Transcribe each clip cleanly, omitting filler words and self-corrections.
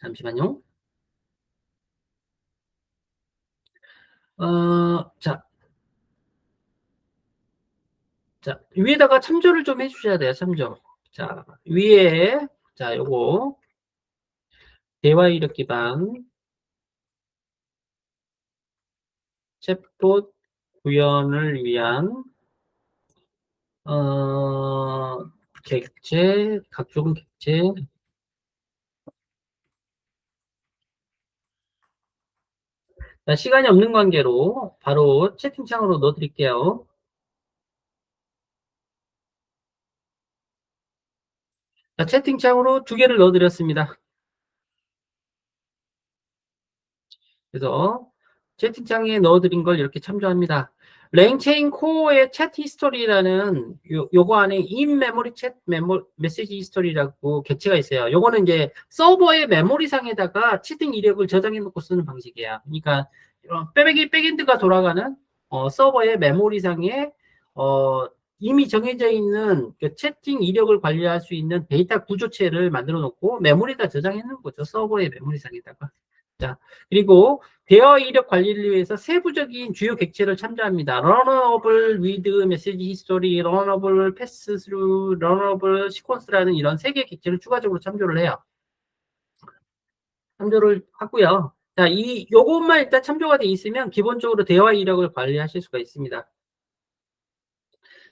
잠시만요. 자, 위에다가 참조를 좀 해주셔야 돼요, 참조. 자, 위에, 자, 요거, 대화 이력 기반, 챗봇 구현을 위한, 객체, 각종 객체. 자, 시간이 없는 관계로 바로 채팅창으로 넣어드릴게요. 자, 채팅창으로 2개를 넣어드렸습니다. 그래서 채팅창에 넣어드린 걸 이렇게 참조합니다. 랭체인 코어의 챗 히스토리라는 요거 안에 인 메모리 챗 메시지 히스토리라고 객체가 있어요. 요거는 이제 서버의 메모리상에다가 채팅 이력을 저장해 놓고 쓰는 방식이에요. 그러니까 백엔드가 돌아가는 서버의 메모리상에 이미 정해져 있는 그 채팅 이력을 관리할 수 있는 데이터 구조체를 만들어 놓고 메모리에다 저장해 놓은 거죠. 서버의 메모리상에다가. 자, 그리고 대화 이력 관리를 위해서 세부적인 주요 객체를 참조합니다. 러너블 위드 메시지 히스토리, 러너블 패스 스루, 러너블 시퀀스라는 이런 3개 객체를 추가적으로 참조를 해요. 참조를 하고요. 자, 요것만 일단 참조가 돼 있으면 기본적으로 대화 이력을 관리하실 수가 있습니다.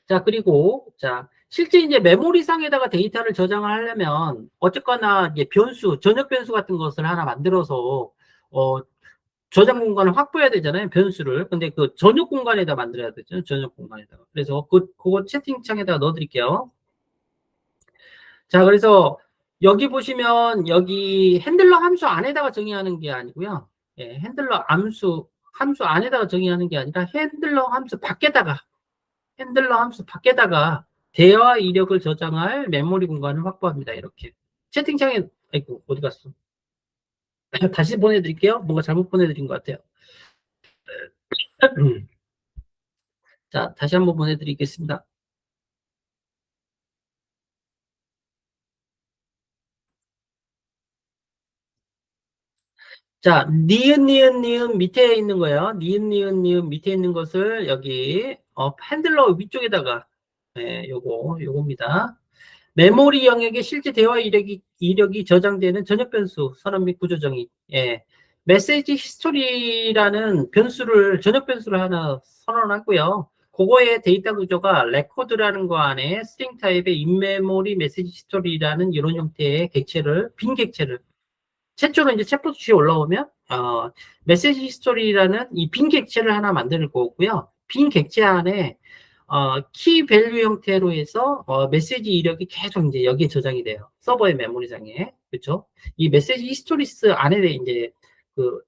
자, 그리고, 자, 실제 이제 메모리상에다가 데이터를 저장을 하려면, 어쨌거나 이제 변수, 전역 변수 같은 것을 하나 만들어서, 저장 공간을 확보해야 되잖아요, 변수를. 근데 그 전역 공간에다 만들어야 되죠, 전역 공간에다가. 그래서 그거 채팅창에다가 넣어드릴게요. 자, 그래서 여기 보시면, 여기 핸들러 함수 안에다가 정의하는 게 아니고요. 예, 핸들러 함수 안에다가 정의하는 게 아니라 핸들러 함수 밖에다가 대화 이력을 저장할 메모리 공간을 확보합니다. 이렇게. 채팅창에, 아이고, 어디 갔어? 다시 보내드릴게요. 뭔가 잘못 보내드린 것 같아요. 자, 다시 한번 보내드리겠습니다. 자, 니은 밑에 있는 거예요. 니은 밑에 있는 것을 여기, 핸들러 위쪽에다가, 요겁니다. 메모리 영역에 실제 대화 이력이 저장되는 전역 변수 선언 및 구조 정의. 예. 메시지 히스토리라는 전역 변수를 하나 선언하고요. 그거의 데이터 구조가 레코드라는 거 안에 스트링 타입의 인메모리 메시지 히스토리라는 이런 형태의 빈 객체를 최초로 이제 챗봇이 올라오면 메시지 히스토리라는 이 빈 객체를 하나 만들 거고요. 빈 객체 안에 키 밸류 형태로 해서 메시지 이력이 계속 이제 여기에 저장이 돼요. 서버의 메모리상에. 그렇죠? 이 메시지 히스토리스 안에 이제 그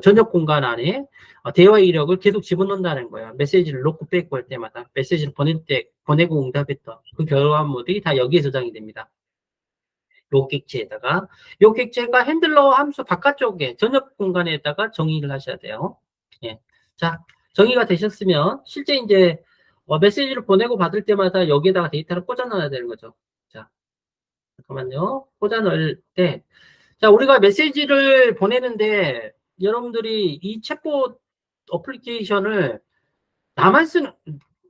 전역 공간 안에 대화 이력을 계속 집어넣는다는 거예요. 메시지를 놓고 빼고 할 때마다 메시지를 보낼 때 보내고 응답했던 그 결과물이 다 여기에 저장이 됩니다. 요 객체에다가 요 객체가 핸들러 함수 바깥쪽에 전역 공간에다가 정의를 하셔야 돼요. 예. 자, 정의가 되셨으면 실제 이제 메시지를 보내고 받을 때마다 여기에다가 데이터를 꽂아 넣어야 되는 거죠. 자, 잠깐만요. 꽂아 넣을 때, 자, 우리가 메시지를 보내는데 여러분들이 이 챗봇 어플리케이션을 나만 쓰는,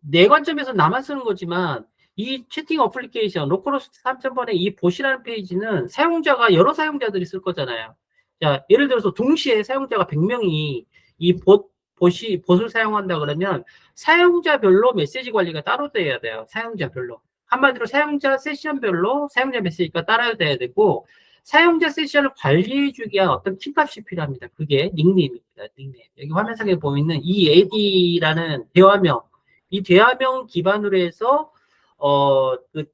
내 관점에서 나만 쓰는 거지만 이 채팅 어플리케이션 로컬호스트 3000번의 이 봇이라는 페이지는 여러 사용자들이 쓸 거잖아요. 자, 예를 들어서 동시에 사용자가 100명이 봇을 사용한다 그러면 사용자별로 메시지 관리가 따로 돼야 돼요. 사용자별로. 한마디로 사용자 세션별로 사용자 메시지가 따라야 돼야 되고 사용자 세션을 관리해주기 위한 어떤 키값이 필요합니다. 그게 닉네임입니다. 닉네임. 여기 화면상에 보이는 이 AD라는 대화명, 이 대화명 기반으로 해서 그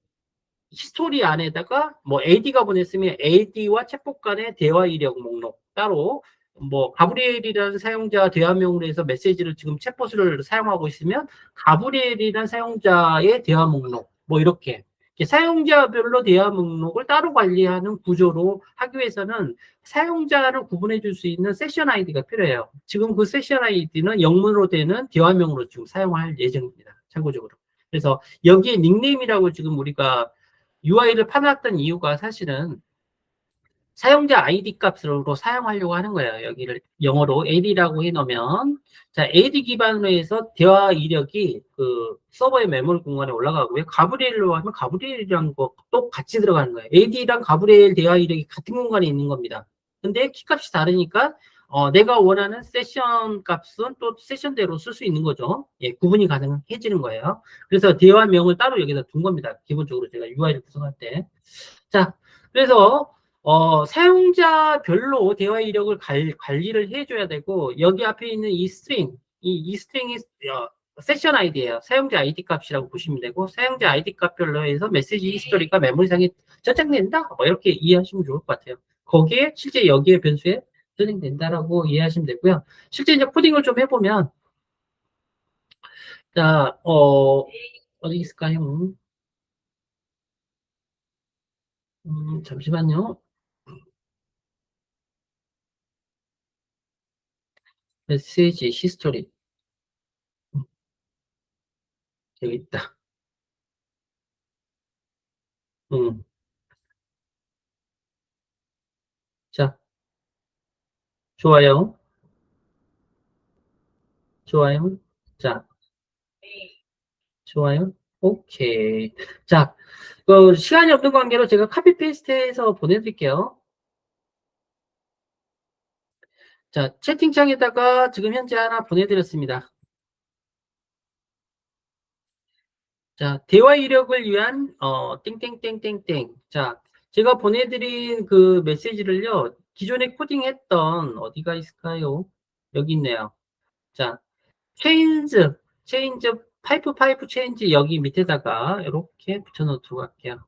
히스토리 안에다가 뭐 AD가 보냈으면 AD와 챗봇 간의 대화 이력 목록 따로 뭐 가브리엘이라는 사용자 대화명으로 해서 메시지를 지금 챗봇을 사용하고 있으면 가브리엘이라는 사용자의 대화 목록 뭐 이렇게 사용자별로 대화 목록을 따로 관리하는 구조로 하기 위해서는 사용자를 구분해 줄 수 있는 세션 아이디가 필요해요. 지금 그 세션 아이디는 영문으로 되는 대화명으로 지금 사용할 예정입니다. 참고적으로. 그래서 여기에 닉네임이라고 지금 우리가 UI를 파놨던 이유가 사실은 사용자 아이디 값으로 사용하려고 하는 거예요. 여기를 영어로 AD라고 해놓으면, 자, AD 기반으로 해서 대화 이력이 그 서버의 메모리 공간에 올라가고요. 가브리엘로 하면 가브리엘이랑 것도 같이 들어가는 거예요. AD랑 가브리엘 대화 이력이 같은 공간에 있는 겁니다. 근데 키값이 다르니까 내가 원하는 세션 값은 또 세션대로 쓸 수 있는 거죠. 예, 구분이 가능해지는 거예요. 그래서 대화명을 따로 여기다 둔 겁니다. 기본적으로 제가 UI를 구성할 때. 자, 그래서 사용자별로 대화 이력을 관리를 해줘야 되고, 여기 앞에 있는 이 스트링이 세션 아이디예요. 사용자 아이디 값이라고 보시면 되고, 사용자 아이디 값별로 해서 메시지 히스토리가 메모리상에 저장된다? 뭐 이렇게 이해하시면 좋을 것 같아요. 거기에 실제 여기에 변수에 저장된다라고 이해하시면 되고요. 실제 이제 코딩을 좀 해보면, 자, 어디 있을까요? 잠시만요. 메시지 히스토리. 음, 여기 있다. 음, 자, 좋아요. 좋아요. 자, 좋아요. 오케이. 자, 시간이 없는 관계로 제가 카피 페이스트해서 보내드릴게요. 자, 채팅창에다가 지금 현재 하나 보내드렸습니다. 자, 대화 이력을 위한, 땡땡땡땡땡. 자, 제가 보내드린 그 메시지를요, 기존에 코딩했던, 어디가 있을까요? 여기 있네요. 자, 체인즈, 파이프 체인지 여기 밑에다가 이렇게 붙여놓도록 할게요.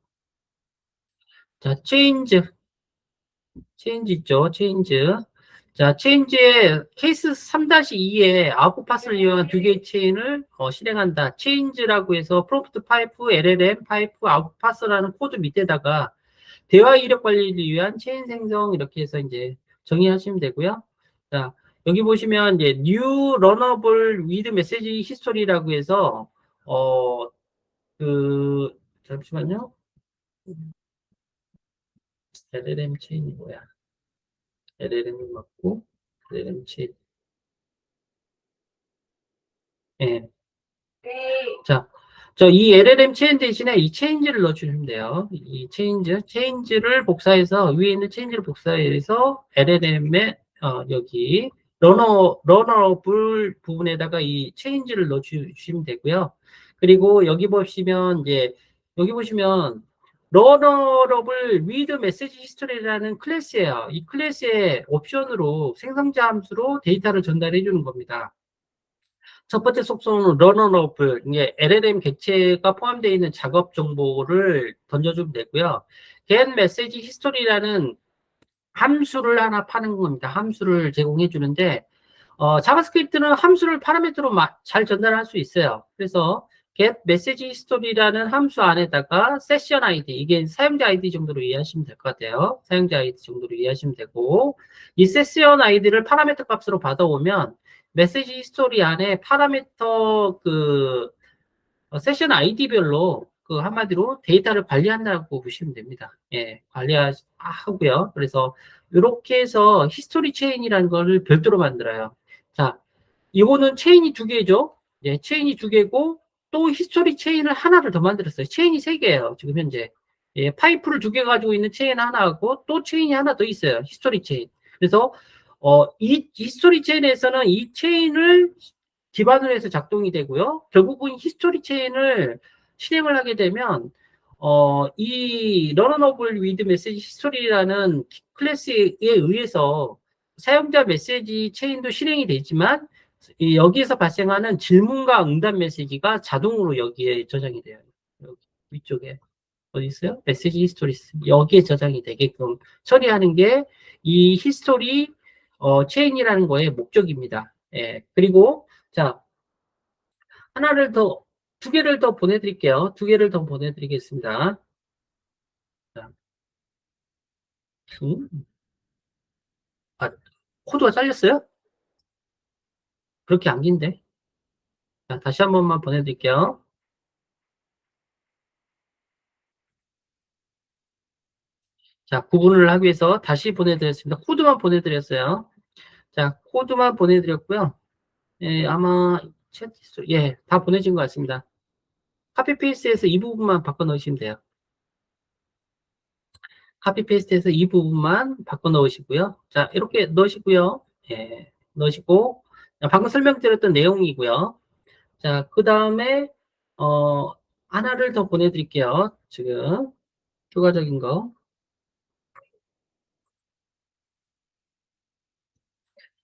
자, 체인지 있죠? 체인지. 자, 체인지의 케이스 3-2에 아웃풋 파스를 이용한 두 개의 체인을 실행한다. 체인지라고 해서 프롬프트 파이프, LLM 파이프, 아웃풋 파스라는 코드 밑에다가 대화 이력 관리를 위한 체인 생성 이렇게 해서 이제 정의하시면 되고요. 자, 여기 보시면 이제 new runnable with message history라고 해서 어, 잠시만요. LLM 체인이 뭐야? LLM이 맞고 LLM 체인. 예. 자, 이 LLM 체인 대신에 이 체인지를 넣어주시면 돼요. 이 체인지를 복사해서, 위에 있는 체인지를 복사해서 LLM에, 여기, 러너블 부분에다가 이 체인지를 넣어주시면 되고요. 그리고 여기 보시면, 러너러블 위드 메시지 히스토리라는 클래스예요. 이 클래스의 옵션으로 생성자 함수로 데이터를 전달해 주는 겁니다. 첫 번째 속성은 러너러블, 이게 LLM 객체가 포함되어 있는 작업 정보를 던져주면 되고요. get message history라는 함수를 하나 파는 겁니다. 함수를 제공해 주는데, 자바스크립트는 함수를 파라미터로 잘 전달할 수 있어요. 그래서 get message history라는 함수 안에다가 세션 아이디, 이게 사용자 아이디 정도로 이해하시면 될 것 같아요. 사용자 아이디 정도로 이해하시면 되고, 이 세션 아이디를 파라미터 값으로 받아오면 메시지 히스토리 안에 파라미터 세션 아이디별로 한마디로 데이터를 관리한다고 보시면 됩니다. 예, 관리하고요. 그래서 이렇게 해서 히스토리 체인이라는 거를 별도로 만들어요. 자, 이거는 체인이 두 개죠. 예, 체인이 두 개고 또 히스토리 체인을 하나를 더 만들었어요. 체인이 세 개예요. 지금 현재. 예, 파이프를 두 개 가지고 있는 체인 하나하고 또 체인이 하나 더 있어요. 히스토리 체인. 그래서 이 히스토리 체인에서는 이 체인을 기반으로 해서 작동이 되고요. 결국은 히스토리 체인을 실행을 하게 되면 이 러너블 위드 메시지 히스토리라는 클래스에 의해서 사용자 메시지 체인도 실행이 되지만 여기에서 발생하는 질문과 응답 메시지가 자동으로 여기에 저장이 돼요. 여기 위쪽에 어디 있어요? 메시지 히스토리 여기에 저장이 되게끔 처리하는 게 이 히스토리 체인이라는 거의 목적입니다. 예. 그리고 자, 하나를 더, 두 개를 더 보내드릴게요. 두 개를 더 보내드리겠습니다. 자, 아, 코드가 잘렸어요? 그렇게 안 긴데. 자, 다시 한 번만 보내드릴게요. 자, 구분을 하기 위해서 다시 보내드렸습니다. 코드만 보내드렸어요. 자, 코드만 보내드렸고요. 예, 아마 예, 다 보내진 것 같습니다. 카피 페이스트에서 이 부분만 바꿔 넣으시면 돼요. 카피 페이스트에서 이 부분만 바꿔 넣으시고요. 자, 이렇게 넣으시고요. 예, 넣으시고 방금 설명드렸던 내용이고요. 자, 그 다음에 하나를 더 보내드릴게요. 지금 추가적인 거.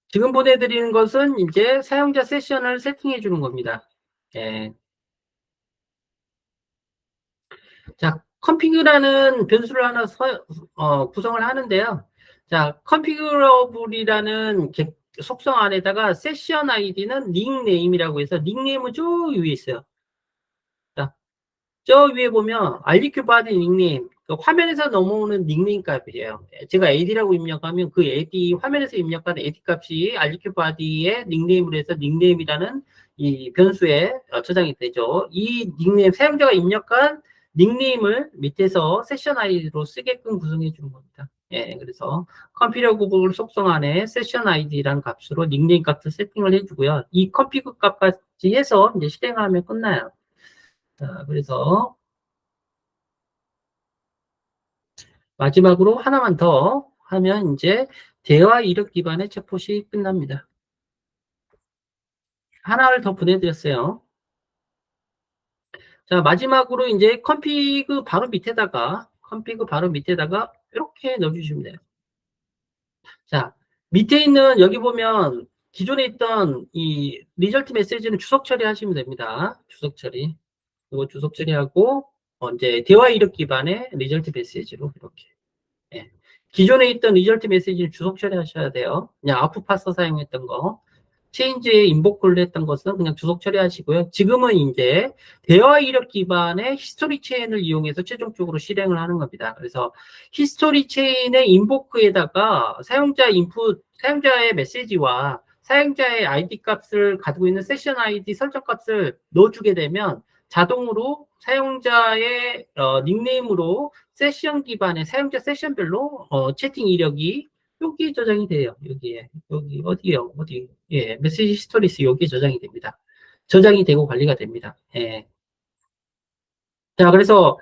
지금 보내드리는 것은 이제 사용자 세션을 세팅해 주는 겁니다. 예. 자, config라는 변수를 하나 구성을 하는데요. 자, configurable이라는 속성 안에다가 세션 아이디는 닉네임이라고 해서 닉네임은 저 위에 있어요. 자, 저 위에 보면 RDQ body 닉네임, 그 화면에서 넘어오는 닉네임 값이에요. 제가 AD라고 입력하면 그 AD, 화면에서 입력하는 AD 값이 RDQ body의 닉네임으로 해서 닉네임이라는 이 변수에 저장이 되죠. 이 닉네임, 사용자가 입력한 닉네임을 밑에서 세션 아이디로 쓰게끔 구성해 주는 겁니다. 예, 그래서 컴퓨터 구글 속성 안에 세션 아이디라는 값으로 닉네임 값을 세팅을 해주고요. 이 컴피그 값까지 해서 이제 실행하면 끝나요. 자, 그래서 마지막으로 하나만 더 하면 이제 대화 이력 기반의 챗봇이 끝납니다. 하나를 더 보내드렸어요. 자, 마지막으로 이제 컨피그 바로 밑에다가 이렇게 넣어주시면 돼요. 자, 밑에 있는 여기 보면 기존에 있던 이 리절트 메시지는 주석 처리하시면 됩니다. 주석 처리. 이거 주석 처리하고 이제 대화 이력 기반의 리절트 메시지로 이렇게. 예. 기존에 있던 리절트 메시지를 주석 처리하셔야 돼요. 그냥 아웃풋 파서 사용했던 거. 체인지에 인보크를 했던 것은 그냥 주석 처리하시고요. 지금은 이제 대화 이력 기반의 히스토리 체인을 이용해서 최종적으로 실행을 하는 겁니다. 그래서 히스토리 체인의 인보크에다가 사용자 인풋, 사용자의 메시지와 사용자의 아이디 값을 가지고 있는 세션 아이디 설정 값을 넣어주게 되면 자동으로 사용자의 닉네임으로 세션 기반의 사용자 세션별로 채팅 이력이 여기 저장이 돼요. 여기에. 여기, 어디요? 어디? 예, 메시지 스토리스 여기에 저장이 됩니다. 저장이 되고 관리가 됩니다. 예. 자, 그래서,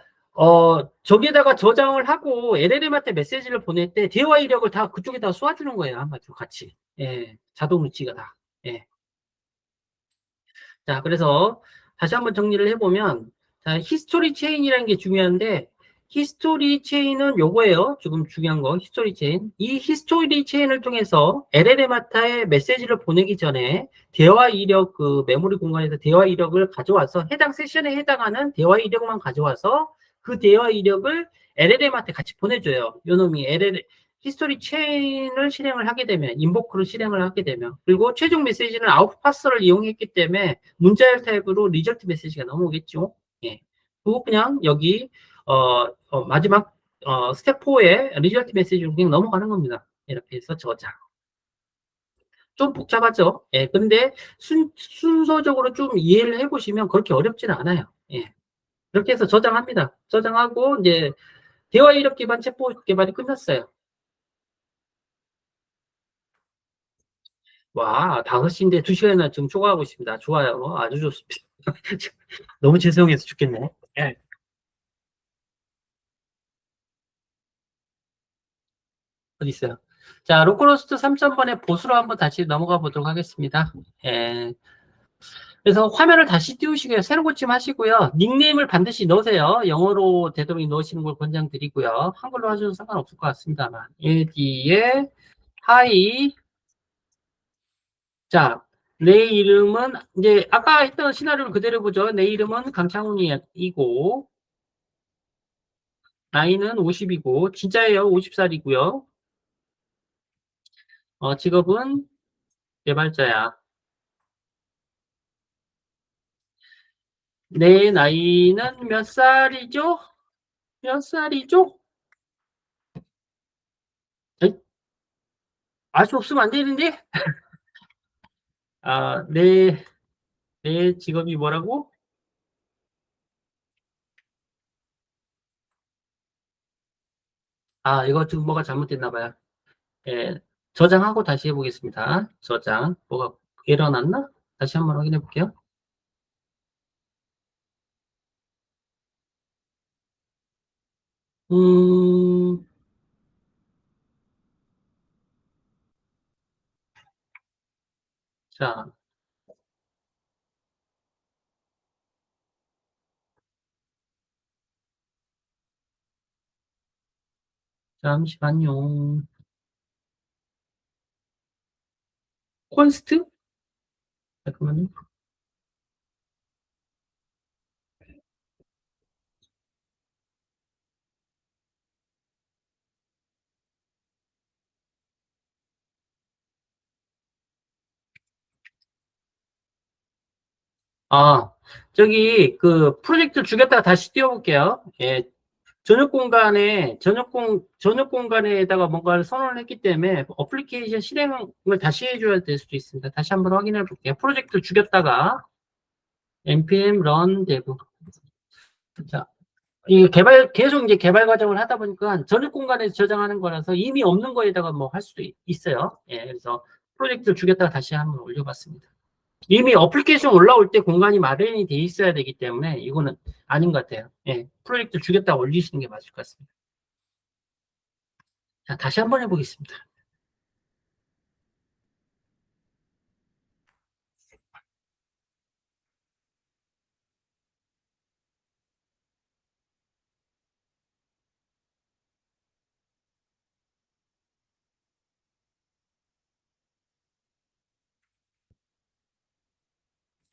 저기에다가 저장을 하고 LLM한테 메시지를 보낼 때 대화 이력을 다 그쪽에다 쏘아주는 거예요. 한마디로 같이. 예. 자동 루치가 다. 예. 자, 그래서 다시 한번 정리를 해보면, 자, 히스토리 체인이라는 게 중요한데, 히스토리 체인은 요거예요. 지금 중요한 거, 히스토리 체인. 이 히스토리 체인을 통해서 LLM한테 메시지를 보내기 전에 대화 이력, 그 메모리 공간에서 대화 이력을 가져와서 해당 세션에 해당하는 대화 이력만 가져와서 그 대화 이력을 LLM한테 같이 보내줘요. 요놈이 히스토리 체인을 실행을 하게 되면, 인보크를 실행을 하게 되면, 그리고 최종 메시지는 아웃 파서를 이용했기 때문에 문자열 타입으로 리절트 메시지가 넘어오겠죠. 예. 그리고 그냥 여기, 마지막, 스텝 4에 리절트 메시지로 그냥 넘어가는 겁니다. 이렇게 해서 저장. 좀 복잡하죠? 예. 근데 순서적으로 좀 이해를 해보시면 그렇게 어렵지는 않아요. 예. 그렇게 해서 저장합니다. 저장하고, 이제, 대화 이력 기반 챗봇 개발이 끝났어요. 와, 5시인데 2시간이나 지금 초과하고 있습니다. 좋아요. 아주 좋습니다. 너무 죄송해서 죽겠네. 예, 어디 있어요? 자, 로컬호스트 3000번의 보수로 한번 다시 넘어가 보도록 하겠습니다. 예. 그래서 화면을 다시 띄우시고요. 새로 고침하시고요. 닉네임을 반드시 넣으세요. 영어로 되도록 넣으시는 걸 권장드리고요. 한글로 하셔도 상관없을 것 같습니다만. 여기에 하이. 자, 내 이름은 이제 아까 했던 시나리오를 그대로 보죠. 내 이름은 강창훈이고 나이는 50이고, 진짜예요. 50살이고요. 직업은 개발자야. 내 나이는 몇 살이죠? 몇 살이죠? 알 수 없으면 안 되는데? 아, 내 직업이 뭐라고? 이거 지금 뭐가 잘못됐나 봐요. 예, 저장하고 다시 해보겠습니다. 저장. 뭐가 일어났나? 다시 한번 확인해 볼게요. 음, 자, 잠시만요. 콘스트? 잠깐만요. 아, 저기, 그, 프로젝트를 죽였다가 다시 띄워볼게요. 예, 전역 공간에다가 뭔가를 선언을 했기 때문에 어플리케이션 실행을 다시 해줘야 될 수도 있습니다. 다시 한번 확인해 볼게요. 프로젝트를 죽였다가 npm run dev. 자, 이 계속 이제 개발 과정을 하다 보니까 전역 공간에서 저장하는 거라서 이미 없는 거에다가 뭐 할 수도 있어요. 예, 그래서 프로젝트를 죽였다가 다시 한번 올려봤습니다. 이미 어플리케이션 올라올 때 공간이 마련이 돼 있어야 되기 때문에 이거는 아닌 것 같아요. 예, 프로젝트 죽였다가 올리시는 게 맞을 것 같습니다. 자, 다시 한번 해보겠습니다.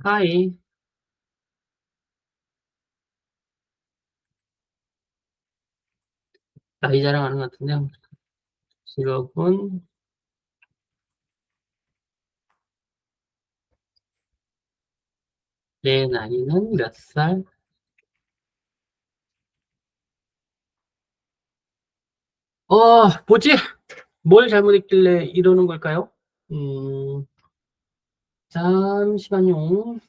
하이, 나이 자랑하는 것 같은데, 직업은, 내 나이는 몇 살? 뭐지? 뭘 잘못했길래 이러는 걸까요? 음, 잠시만요.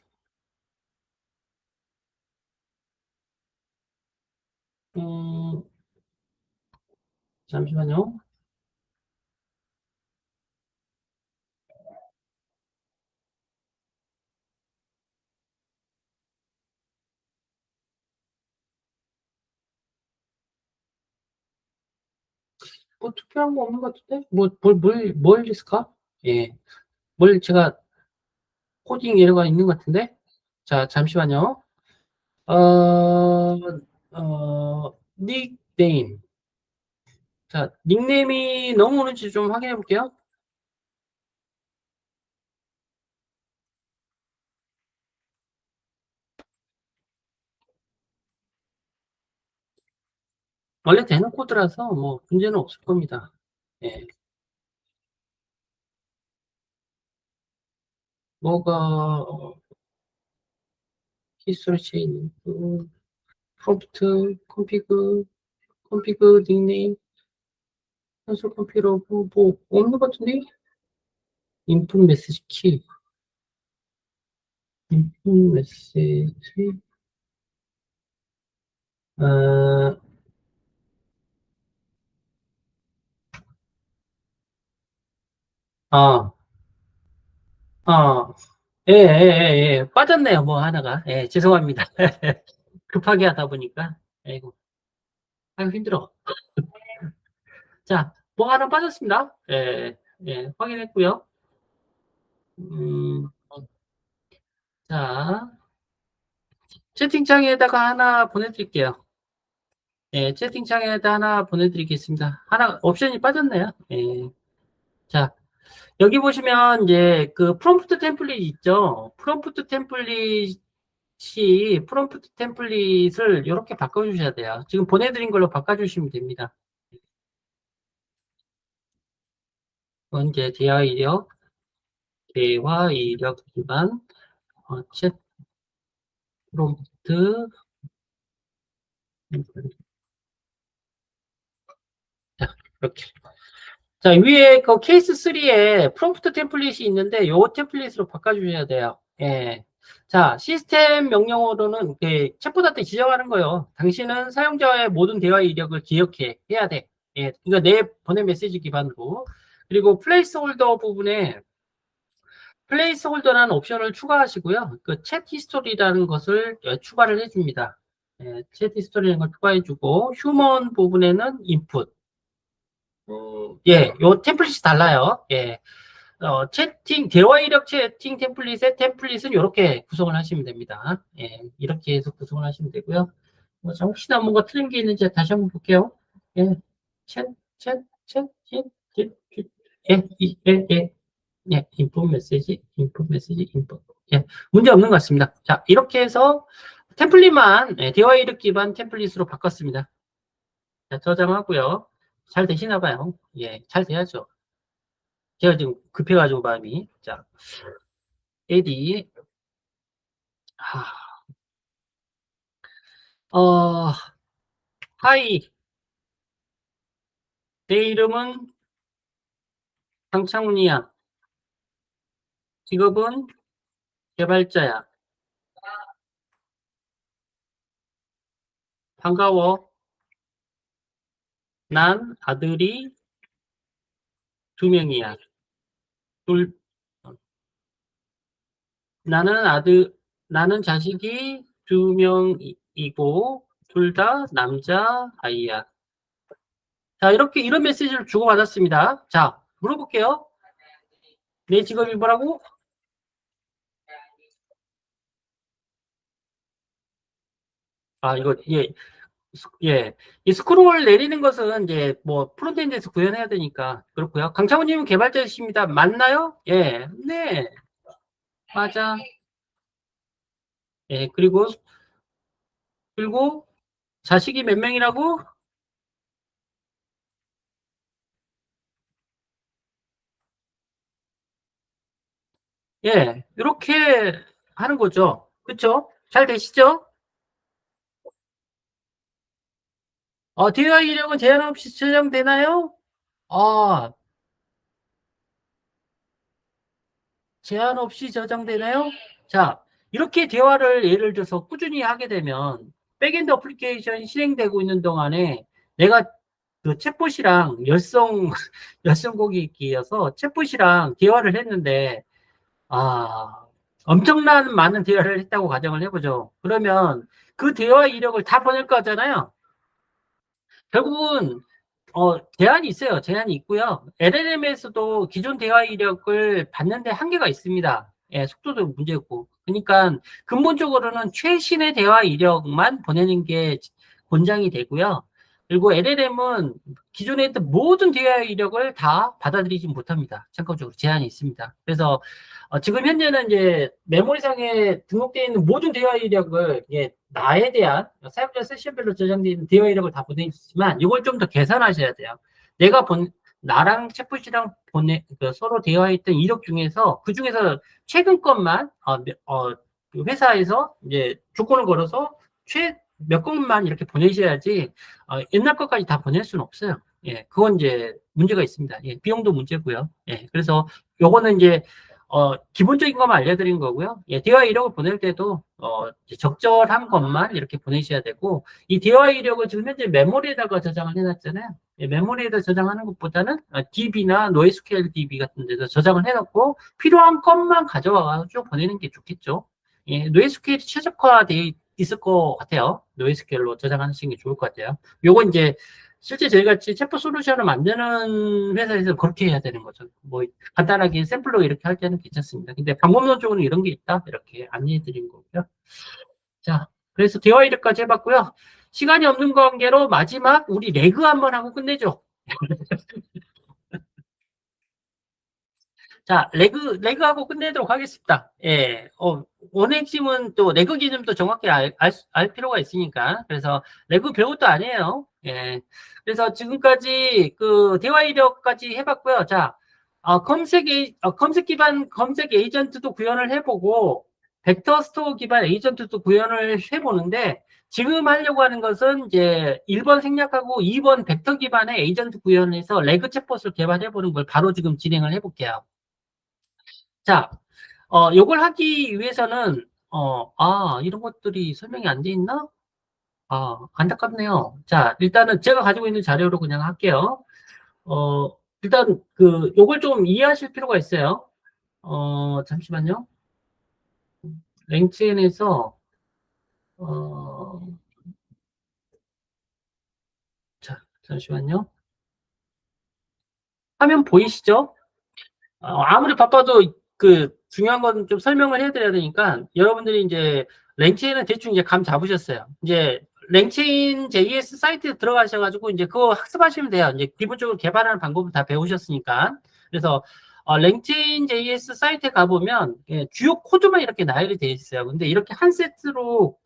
음, 잠시만요. 뭐 특별한 거 없는 것 같은데? 뭘 있을까? 예. 제가 코딩 에러가 있는 것 같은데? 자, 잠시만요. 닉네임. 자, 닉네임이 너무 오는지 좀 확인해 볼게요. 원래 되는 코드라서 뭐 문제는 없을 겁니다. 예. 뭐가, 히스토리 체인, 프롬프트, 컨피그, 닉네임, 현수 컴퓨터, 뭐, 없는 것 같은데? 인풋 메시지 키, 인풋 메시지, 어, 아, 아, 빠졌네요, 뭐, 하나가. 예, 죄송합니다. 급하게 하다 보니까. 아이고, 아이고, 힘들어. 자, 뭐 하나 빠졌습니다. 확인했고요. 음, 자, 채팅창에다가 하나 보내드릴게요. 예, 채팅창에다 하나 보내드리겠습니다. 하나, 옵션이 빠졌네요. 예. 자, 여기 보시면 이제 그 프롬프트 템플릿 있죠? 프롬프트 템플릿을 이렇게 바꿔주셔야 돼요. 지금 보내드린 걸로 바꿔주시면 됩니다. 이건 이제 대화 이력 기반, 챗 프롬프트, 자, 이렇게. 자, 위에 그 케이스 3에 프롬프트 템플릿이 있는데 요 템플릿으로 바꿔주셔야 돼요. 예. 자, 시스템 명령어로는 그 챗봇한테 지정하는 거예요. 당신은 사용자와의 모든 대화 이력을 기억해. 해야 돼. 예, 그러니까 내 보낸 메시지 기반으로. 그리고 플레이스홀더 부분에 플레이스홀더라는 옵션을 추가하시고요. 그 챗 히스토리라는 것을 추가를 해줍니다. 예, 챗 히스토리라는 걸 추가해주고 휴먼 부분에는 인풋. 예, 요 템플릿이 달라요. 예. 채팅, 대화 이력 채팅 템플릿의 템플릿은 이렇게 구성을 하시면 됩니다. 예, 이렇게 해서 구성을 하시면 되고요. 혹시나 뭔가 틀린 게 있는지 다시 한번 볼게요. 예, 챗, 챗, 챗, 챗, 챗, 챗, 예, 예, 예, 예, 인풋 메시지, 인풋 메시지, 인풋. 예, 문제 없는 것 같습니다. 자, 이렇게 해서 템플릿만, 예, 대화 이력 기반 템플릿으로 바꿨습니다. 자, 저장하고요. 잘 되시나 봐요. 예, 잘 돼야죠. 제가 지금 급해가지고 마음이. 자, 에디. 아, 어, 하이. 내 이름은 강창훈이야. 직업은 개발자야. 반가워. 난 아들이 두 명이야. 둘, 나는 아들, 나는 자식이 두 명이고, 둘 다 남자 아이야. 자, 이렇게, 이런 메시지를 주고받았습니다. 자, 물어볼게요. 내 직업이 뭐라고? 아, 이거, 예, 예. 이 스크롤 내리는 것은 이제 뭐 프론트엔드에서 구현해야 되니까 그렇고요. 강창훈님은 개발자이십니다. 맞나요? 예. 네. 맞아. 예. 그리고 자식이 몇 명이라고? 예. 이렇게 하는 거죠. 그렇죠? 잘 되시죠? 대화 이력은 제한 없이 저장되나요? 아, 제한 없이 저장되나요? 자, 이렇게 대화를 예를 들어서 꾸준히 하게 되면 백엔드 어플리케이션이 실행되고 있는 동안에 내가 그 챗봇이랑 열성 고객이어서 챗봇이랑 대화를 했는데, 아, 엄청난 많은 대화를 했다고 가정을 해보죠. 그러면 그 대화 이력을 다 보낼 거잖아요. 결국은 제한이 있어요. 제한이 있고요. LLM에서도 기존 대화 이력을 받는데 한계가 있습니다. 예, 속도도 문제고. 그러니까 근본적으로는 최신의 대화 이력만 보내는 게 권장이 되고요. 그리고 LLM은 기존에 있던 모든 대화 이력을 다 받아들이지 못합니다. 참고적으로 제한이 있습니다. 그래서 지금 현재는 이제 메모리상에 등록되어 있는 모든 대화 이력을 나에 대한 사용자 세션별로 저장되어 있는 대화 이력을 다 보내주지만 이걸 좀 더 계산하셔야 돼요. 내가 나랑 챗봇이랑 서로 대화했던 이력 중에서 그 중에서 최근 것만 그 회사에서 이제 조건을 걸어서 몇 건만 이렇게 보내셔야지 옛날 것까지 다 보낼 수는 없어요. 예, 그건 이제 문제가 있습니다. 예, 비용도 문제고요. 예, 그래서 요거는 이제 기본적인 것만 알려드린 거고요. 예, 대화 이력을 보낼 때도 이제 적절한 것만 이렇게 보내셔야 되고, 이 대화 이력을 지금 현재 메모리에다가 저장을 해놨잖아요. 예, 메모리에다 저장하는 것보다는 DB나 NoSQL DB 같은 데서 저장을 해놓고 필요한 것만 가져와서 쭉 보내는 게 좋겠죠. 예, NoSQL이 최적화되어 있을 것 같아요. NoSQL로 저장하시는 게 좋을 것 같아요. 요거 이제 실제 저희 같이 챗봇 솔루션을 만드는 회사에서 그렇게 해야 되는 거죠. 뭐 간단하게 샘플로 이렇게 할 때는 괜찮습니다. 근데 방법론적으로는 이런 게 있다 이렇게 안내해 드린 거고요. 자, 그래서 대화 이력까지 해봤고요. 시간이 없는 관계로 마지막 우리 레그 한번 하고 끝내죠. 자, 레그하고 끝내도록 하겠습니다. 예, 원핵심은 또 레그 기준도 정확히 알 필요가 있으니까. 그래서 레그 별것도 아니에요. 예. 그래서 지금까지 그 대화 이력까지 해봤고요. 자, 검색 기반 검색 에이전트도 구현을 해보고, 벡터 스토어 기반 에이전트도 구현을 해보는데, 지금 하려고 하는 것은 이제 1번 생략하고 2번 벡터 기반의 에이전트 구현해서 레그 챗봇을 개발해보는 걸 바로 지금 진행을 해볼게요. 자, 요걸 하기 위해서는, 이런 것들이 설명이 안 돼 있나? 안타깝네요. 자, 일단은 제가 가지고 있는 자료로 그냥 할게요. 일단 요걸 좀 이해하실 필요가 있어요. 잠시만요. 랭첸에서, 어, 자, 잠시만요. 화면 보이시죠? 아무리 바빠도 중요한 건 좀 설명을 해드려야 되니까 여러분들이 이제 랭체인은 대충 이제 감 잡으셨어요. 이제 랭체인 JS 사이트에 들어가셔가지고 이제 그거 학습하시면 돼요. 이제 기본적으로 개발하는 방법을 다 배우셨으니까. 그래서 랭체인 JS 사이트에 가보면 주요 코드만 이렇게 나열이 되어 있어요. 근데 이렇게 한 세트로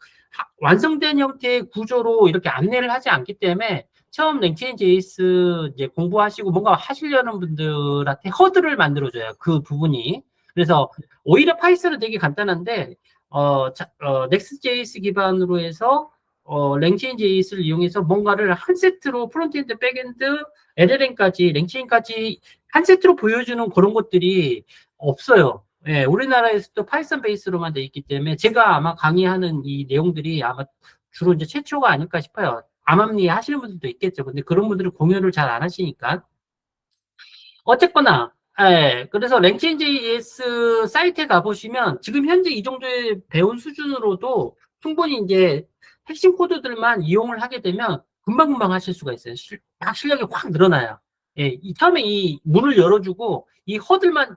완성된 형태의 구조로 이렇게 안내를 하지 않기 때문에 처음 랭체인 JS 이제 공부하시고 뭔가 하시려는 분들한테 허들을 만들어줘요. 그 부분이. 그래서 오히려 파이썬은 되게 간단한데, 넥스트JS 기반으로 해서, 랭체인 JS를 이용해서 뭔가를 한 세트로 프론트엔드, 백엔드, LLM까지, 랭체인까지 한 세트로 보여주는 그런 것들이 없어요. 예, 우리나라에서도 파이썬 베이스로만 돼 있기 때문에 제가 아마 강의하는 이 내용들이 아마 주로 이제 최초가 아닐까 싶어요. 암암리 하시는 분들도 있겠죠. 근데 그런 분들은 공유를 잘 안 하시니까. 어쨌거나, 예, 그래서 랭체인JS 사이트에 가보시면 지금 현재 이 정도의 배운 수준으로도 충분히 이제 핵심 코드들만 이용을 하게 되면 금방금방 하실 수가 있어요. 딱 실력이 확 늘어나요. 예, 처음에 이 문을 열어주고 이 허들만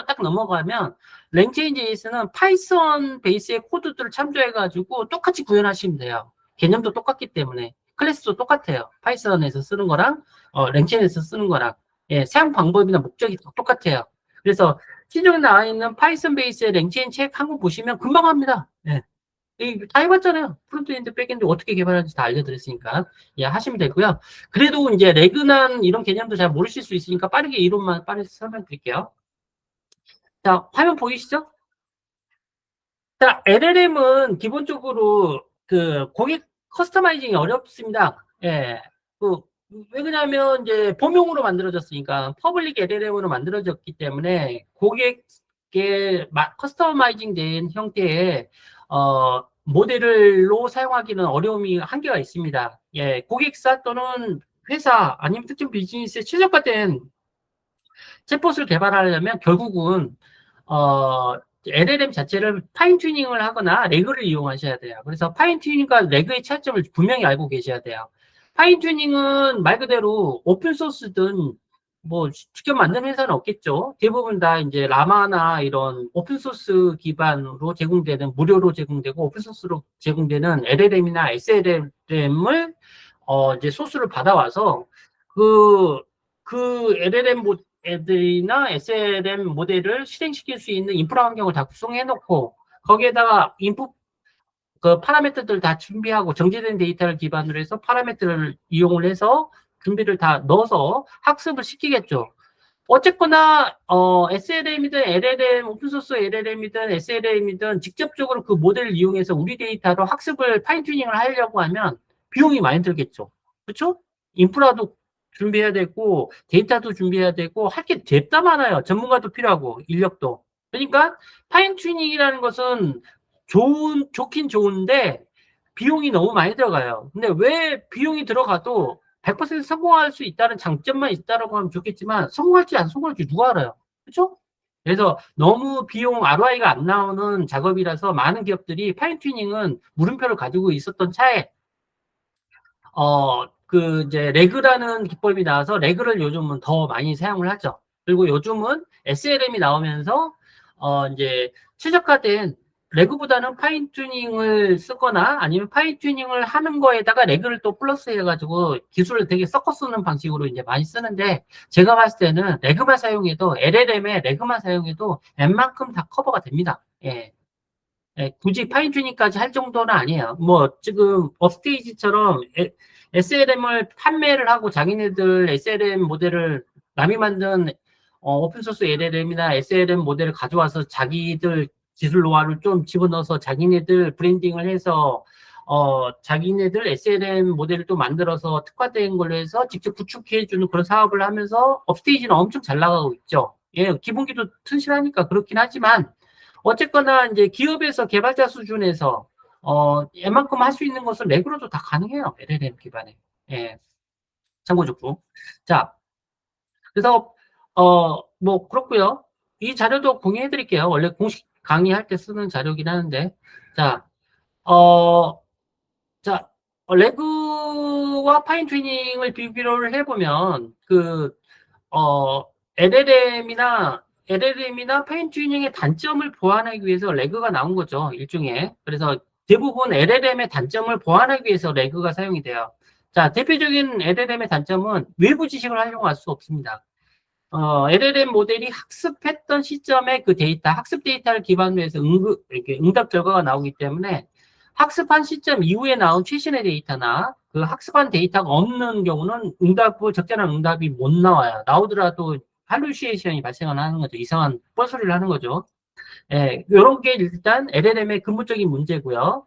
딱 넘어가면 랭체인JS는 파이썬 베이스의 코드들을 참조해가지고 똑같이 구현하시면 돼요. 개념도 똑같기 때문에. 클래스도 똑같아요. 파이썬에서 쓰는 거랑, 랭체인에서 쓰는 거랑. 예, 사용 방법이나 목적이 똑같아요. 그래서 시중에 나와 있는 파이썬 베이스의 랭체인 책 한 권 보시면 금방 합니다. 예. 다 해봤잖아요. 프론트엔드, 백엔드 어떻게 개발하는지 다 알려드렸으니까. 예, 하시면 되고요. 그래도 이제 레그난 이런 개념도 잘 모르실 수 있으니까 빠르게 이론만 빠르게 설명드릴게요. 자, 화면 보이시죠? 자, LLM은 기본적으로 고객 커스터마이징이 어렵습니다. 예. 그, 왜 그러냐면 이제 범용으로 만들어졌으니까 퍼블릭 LLM으로 만들어졌기 때문에 고객의 커스터마이징 된 형태의 모델로 사용하기는 어려움이 한계가 있습니다. 예. 고객사 또는 회사 아니면 특정 비즈니스에 최적화된 챗봇을 개발하려면 결국은 어, LLM 자체를 파인 튜닝을 하거나 레그를 이용하셔야 돼요. 그래서 파인 튜닝과 레그의 차이점을 분명히 알고 계셔야 돼요. 파인 튜닝은 말 그대로 오픈 소스든 뭐 직접 만드는 회사는 없겠죠. 대부분 다 이제 라마나 이런 오픈 소스 기반으로 제공되는 무료로 제공되고 오픈 소스로 제공되는 LLM이나 SLM을 이제 소스를 받아와서 그, 그 LLM 애들이나 SLM 모델을 실행시킬 수 있는 인프라 환경을 다 구성해 놓고 거기에다가 인풋 파라미터들 다 준비하고 정제된 데이터를 기반으로 해서 파라미터를 이용을 해서 준비를 다 넣어서 학습을 시키겠죠. 어쨌거나 SLM이든 LLM, 오픈소스 LLM이든 SLM이든 직접적으로 그 모델을 이용해서 우리 데이터로 학습을 파인튜닝을 하려고 하면 비용이 많이 들겠죠. 그렇죠? 인프라도 준비해야 되고 데이터도 준비해야 되고 할 게 됐다 많아요. 전문가도 필요하고 인력도. 그러니까 파인튜닝이라는 것은 좋긴 좋은데 비용이 너무 많이 들어가요. 근데 왜 비용이 들어가도 100% 성공할 수 있다는 장점만 있다라고 하면 좋겠지만 성공할지 안 성공할지 누가 알아요. 그렇죠? 그래서 너무 비용 ROI가 안 나오는 작업이라서 많은 기업들이 파인튜닝은 물음표를 가지고 있었던 차에 이제 레그라는 기법이 나와서 레그를 요즘은 더 많이 사용을 하죠. 그리고 요즘은 SLM이 나오면서 이제 최적화된 레그보다는 파인튜닝을 쓰거나 아니면 파인튜닝을 하는 거에다가 레그를 또 플러스 해가지고 기술을 되게 섞어 쓰는 방식으로 이제 많이 쓰는데 제가 봤을 때는 레그만 사용해도 LLM에 레그만 사용해도 웬만큼 다 커버가 됩니다. 예. 예, 굳이 파인튜닝까지 할 정도는 아니에요. 뭐 지금 업스테이지처럼 SLM을 판매를 하고 자기네들 SLM 모델을 남이 만든 오픈소스 LLM이나 SLM 모델을 가져와서 자기들 기술 노하우를 좀 집어넣어서 자기네들 브랜딩을 해서 자기네들 SLM 모델을 또 만들어서 특화된 걸로 해서 직접 구축해주는 그런 사업을 하면서 업스테이지는 엄청 잘 나가고 있죠. 예, 기본기도 튼실하니까 그렇긴 하지만 어쨌거나 이제 기업에서 개발자 수준에서 웬만큼 할 수 있는 것은 레그로도 다 가능해요. LLM 기반에. 예, 참고적으로. 자, 그래서, 뭐, 그렇고요. 이 자료도 공유해 드릴게요. 원래 공식 강의할 때 쓰는 자료긴 하는데. 자, 어, 자, 레그와 파인 튜닝을 비교를 해보면, 어, LLM이나 파인 튜닝의 단점을 보완하기 위해서 레그가 나온 거죠. 일종의. 그래서 대부분 LLM의 단점을 보완하기 위해서 레그가 사용이 돼요. 자, 대표적인 LLM의 단점은 외부 지식을 활용할 수 없습니다. LLM 모델이 학습했던 시점의 그 데이터, 학습 데이터를 기반으로 해서 이렇게 응답 결과가 나오기 때문에 학습한 시점 이후에 나온 최신의 데이터나 그 학습한 데이터가 없는 경우는 적절한 응답이 못 나와요. 나오더라도 할루시에이션이 발생하는 거죠. 이상한 뻘소리를 하는 거죠. 예, 이런 게 일단 LLM의 근본적인 문제고요.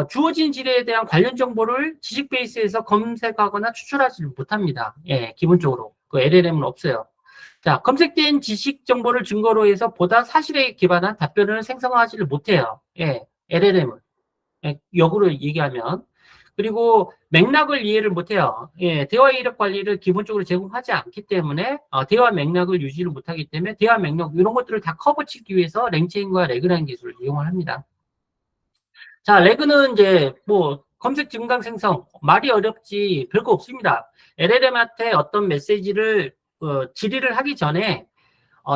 주어진 지뢰에 대한 관련 정보를 지식 베이스에서 검색하거나 추출하지 못합니다. 예, 기본적으로. 그 LLM은 없어요. 자, 검색된 지식 정보를 증거로 해서 보다 사실에 기반한 답변을 생성하지를 못해요. 예, LLM은. 예, 역으로 얘기하면. 그리고 맥락을 이해를 못해요. 예, 대화 이력 관리를 기본적으로 제공하지 않기 때문에 대화 맥락을 유지를 못하기 때문에 대화 맥락 이런 것들을 다 커버치기 위해서 랭체인과 레그라는 기술을 이용을 합니다. 자, 레그는 이제 뭐 검색 증강 생성 말이 어렵지 별거 없습니다. LLM한테 어떤 메시지를 질의를 하기 전에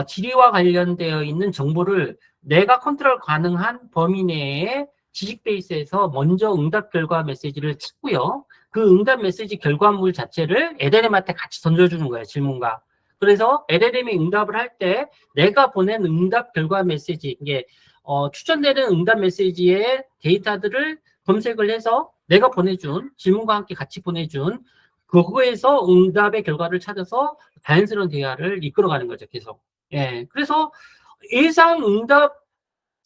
질의와 관련되어 있는 정보를 내가 컨트롤 가능한 범위 내에 지식 베이스에서 먼저 응답 결과 메시지를 찾고요. 그 응답 메시지 결과물 자체를 LLM한테 같이 던져주는 거예요, 질문과. 그래서 LLM이 응답을 할 때 내가 보낸 응답 결과 메시지, 이게 추천되는 응답 메시지의 데이터들을 검색을 해서 내가 보내준, 질문과 함께 같이 보내준 그거에서 응답의 결과를 찾아서 자연스러운 대화를 이끌어가는 거죠, 계속. 예, 그래서 예상 응답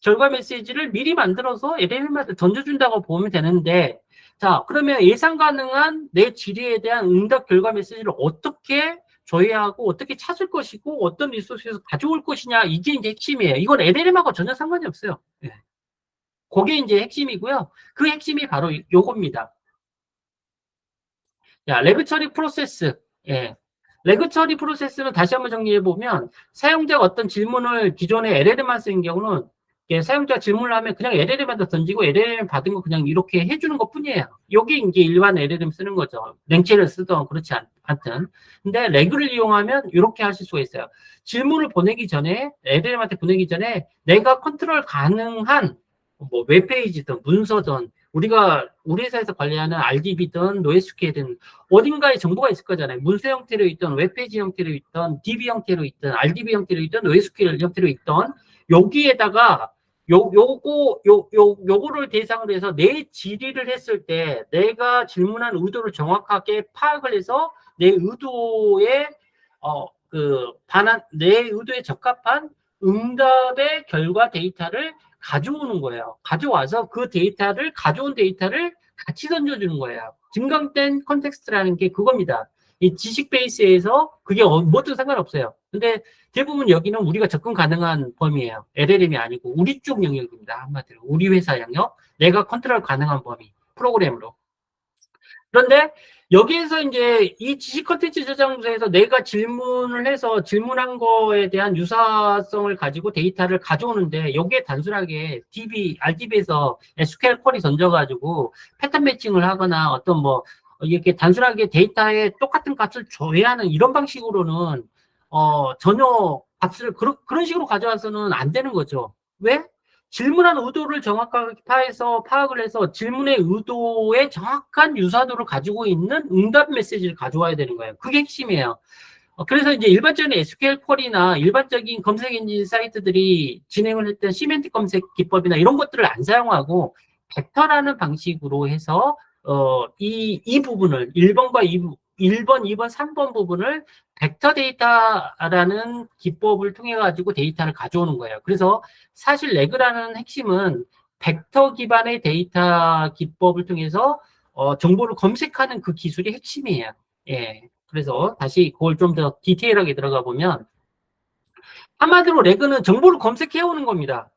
결과 메시지를 미리 만들어서 LLM한테 던져준다고 보면 되는데, 자, 그러면 예상 가능한 내 질의에 대한 응답 결과 메시지를 어떻게 조회하고 어떻게 찾을 것이고 어떤 리소스에서 가져올 것이냐, 이게 이제 핵심이에요. 이건 LLM하고 전혀 상관이 없어요. 예. 그게 이제 핵심이고요. 그 핵심이 바로 요겁니다. 야, 레그 처리 프로세스. 예. 레그 처리 프로세스는 다시 한번 정리해 보면 사용자가 어떤 질문을 기존에 LLM만 쓰는 경우는 사용자 질문을 하면 그냥 LLM한테 던지고 LLM 받은 거 그냥 이렇게 해주는 것 뿐이에요. 이게 이제 일반 LLM 쓰는 거죠. 랭체를 쓰던 그렇지 않든. 근데 레그를 이용하면 이렇게 하실 수가 있어요. 질문을 보내기 전에 LLM한테 보내기 전에 내가 컨트롤 가능한 뭐 웹페이지든 문서든 우리 회사에서 관리하는 RDB든 NoSQL이든 어딘가에 정보가 있을 거잖아요. 문서 형태로 있던 웹페이지 형태로 있던 DB 형태로 있던 RDB 형태로 있던 NoSQL 형태로 있던 여기에다가 요거를 대상으로 해서 내 질의를 했을 때 내가 질문한 의도를 정확하게 파악을 해서 내 의도에 내 의도에 적합한 응답의 결과 데이터를 가져오는 거예요. 가져와서 가져온 데이터를 같이 던져주는 거예요. 증강된 컨텍스트라는 게 그겁니다. 이 지식 베이스에서 그게 뭐든 상관없어요. 근데 대부분 여기는 우리가 접근 가능한 범위예요. LLM이 아니고 우리 쪽 영역입니다. 한마디로. 우리 회사 영역, 내가 컨트롤 가능한 범위, 프로그램으로. 그런데 여기에서 이제 이 지식 컨텐츠 저장소에서 내가 질문을 해서 질문한 거에 대한 유사성을 가지고 데이터를 가져오는데 여기에 단순하게 RDB에서 SQL 쿼리 던져가지고 패턴 매칭을 하거나 어떤 뭐 이렇게 단순하게 데이터에 똑같은 값을 조회하는 이런 방식으로는 전혀 값을 그런 식으로 가져와서는 안 되는 거죠. 왜? 질문한 의도를 정확하게 파악을 해서 질문의 의도에 정확한 유사도를 가지고 있는 응답 메시지를 가져와야 되는 거예요. 그게 핵심이에요. 그래서 이제 일반적인 SQL 쿼리나 일반적인 검색 엔진 사이트들이 진행을 했던 시멘틱 검색 기법이나 이런 것들을 안 사용하고 벡터라는 방식으로 해서 이 부분을 1번과 1번, 2번, 3번 부분을 벡터 데이터라는 기법을 통해 가지고 데이터를 가져오는 거예요. 그래서 사실 레그라는 핵심은 벡터 기반의 데이터 기법을 통해서 정보를 검색하는 그 기술이 핵심이에요. 예. 그래서 다시 그걸 좀 더 디테일하게 들어가 보면 한마디로 레그는 정보를 검색해 오는 겁니다.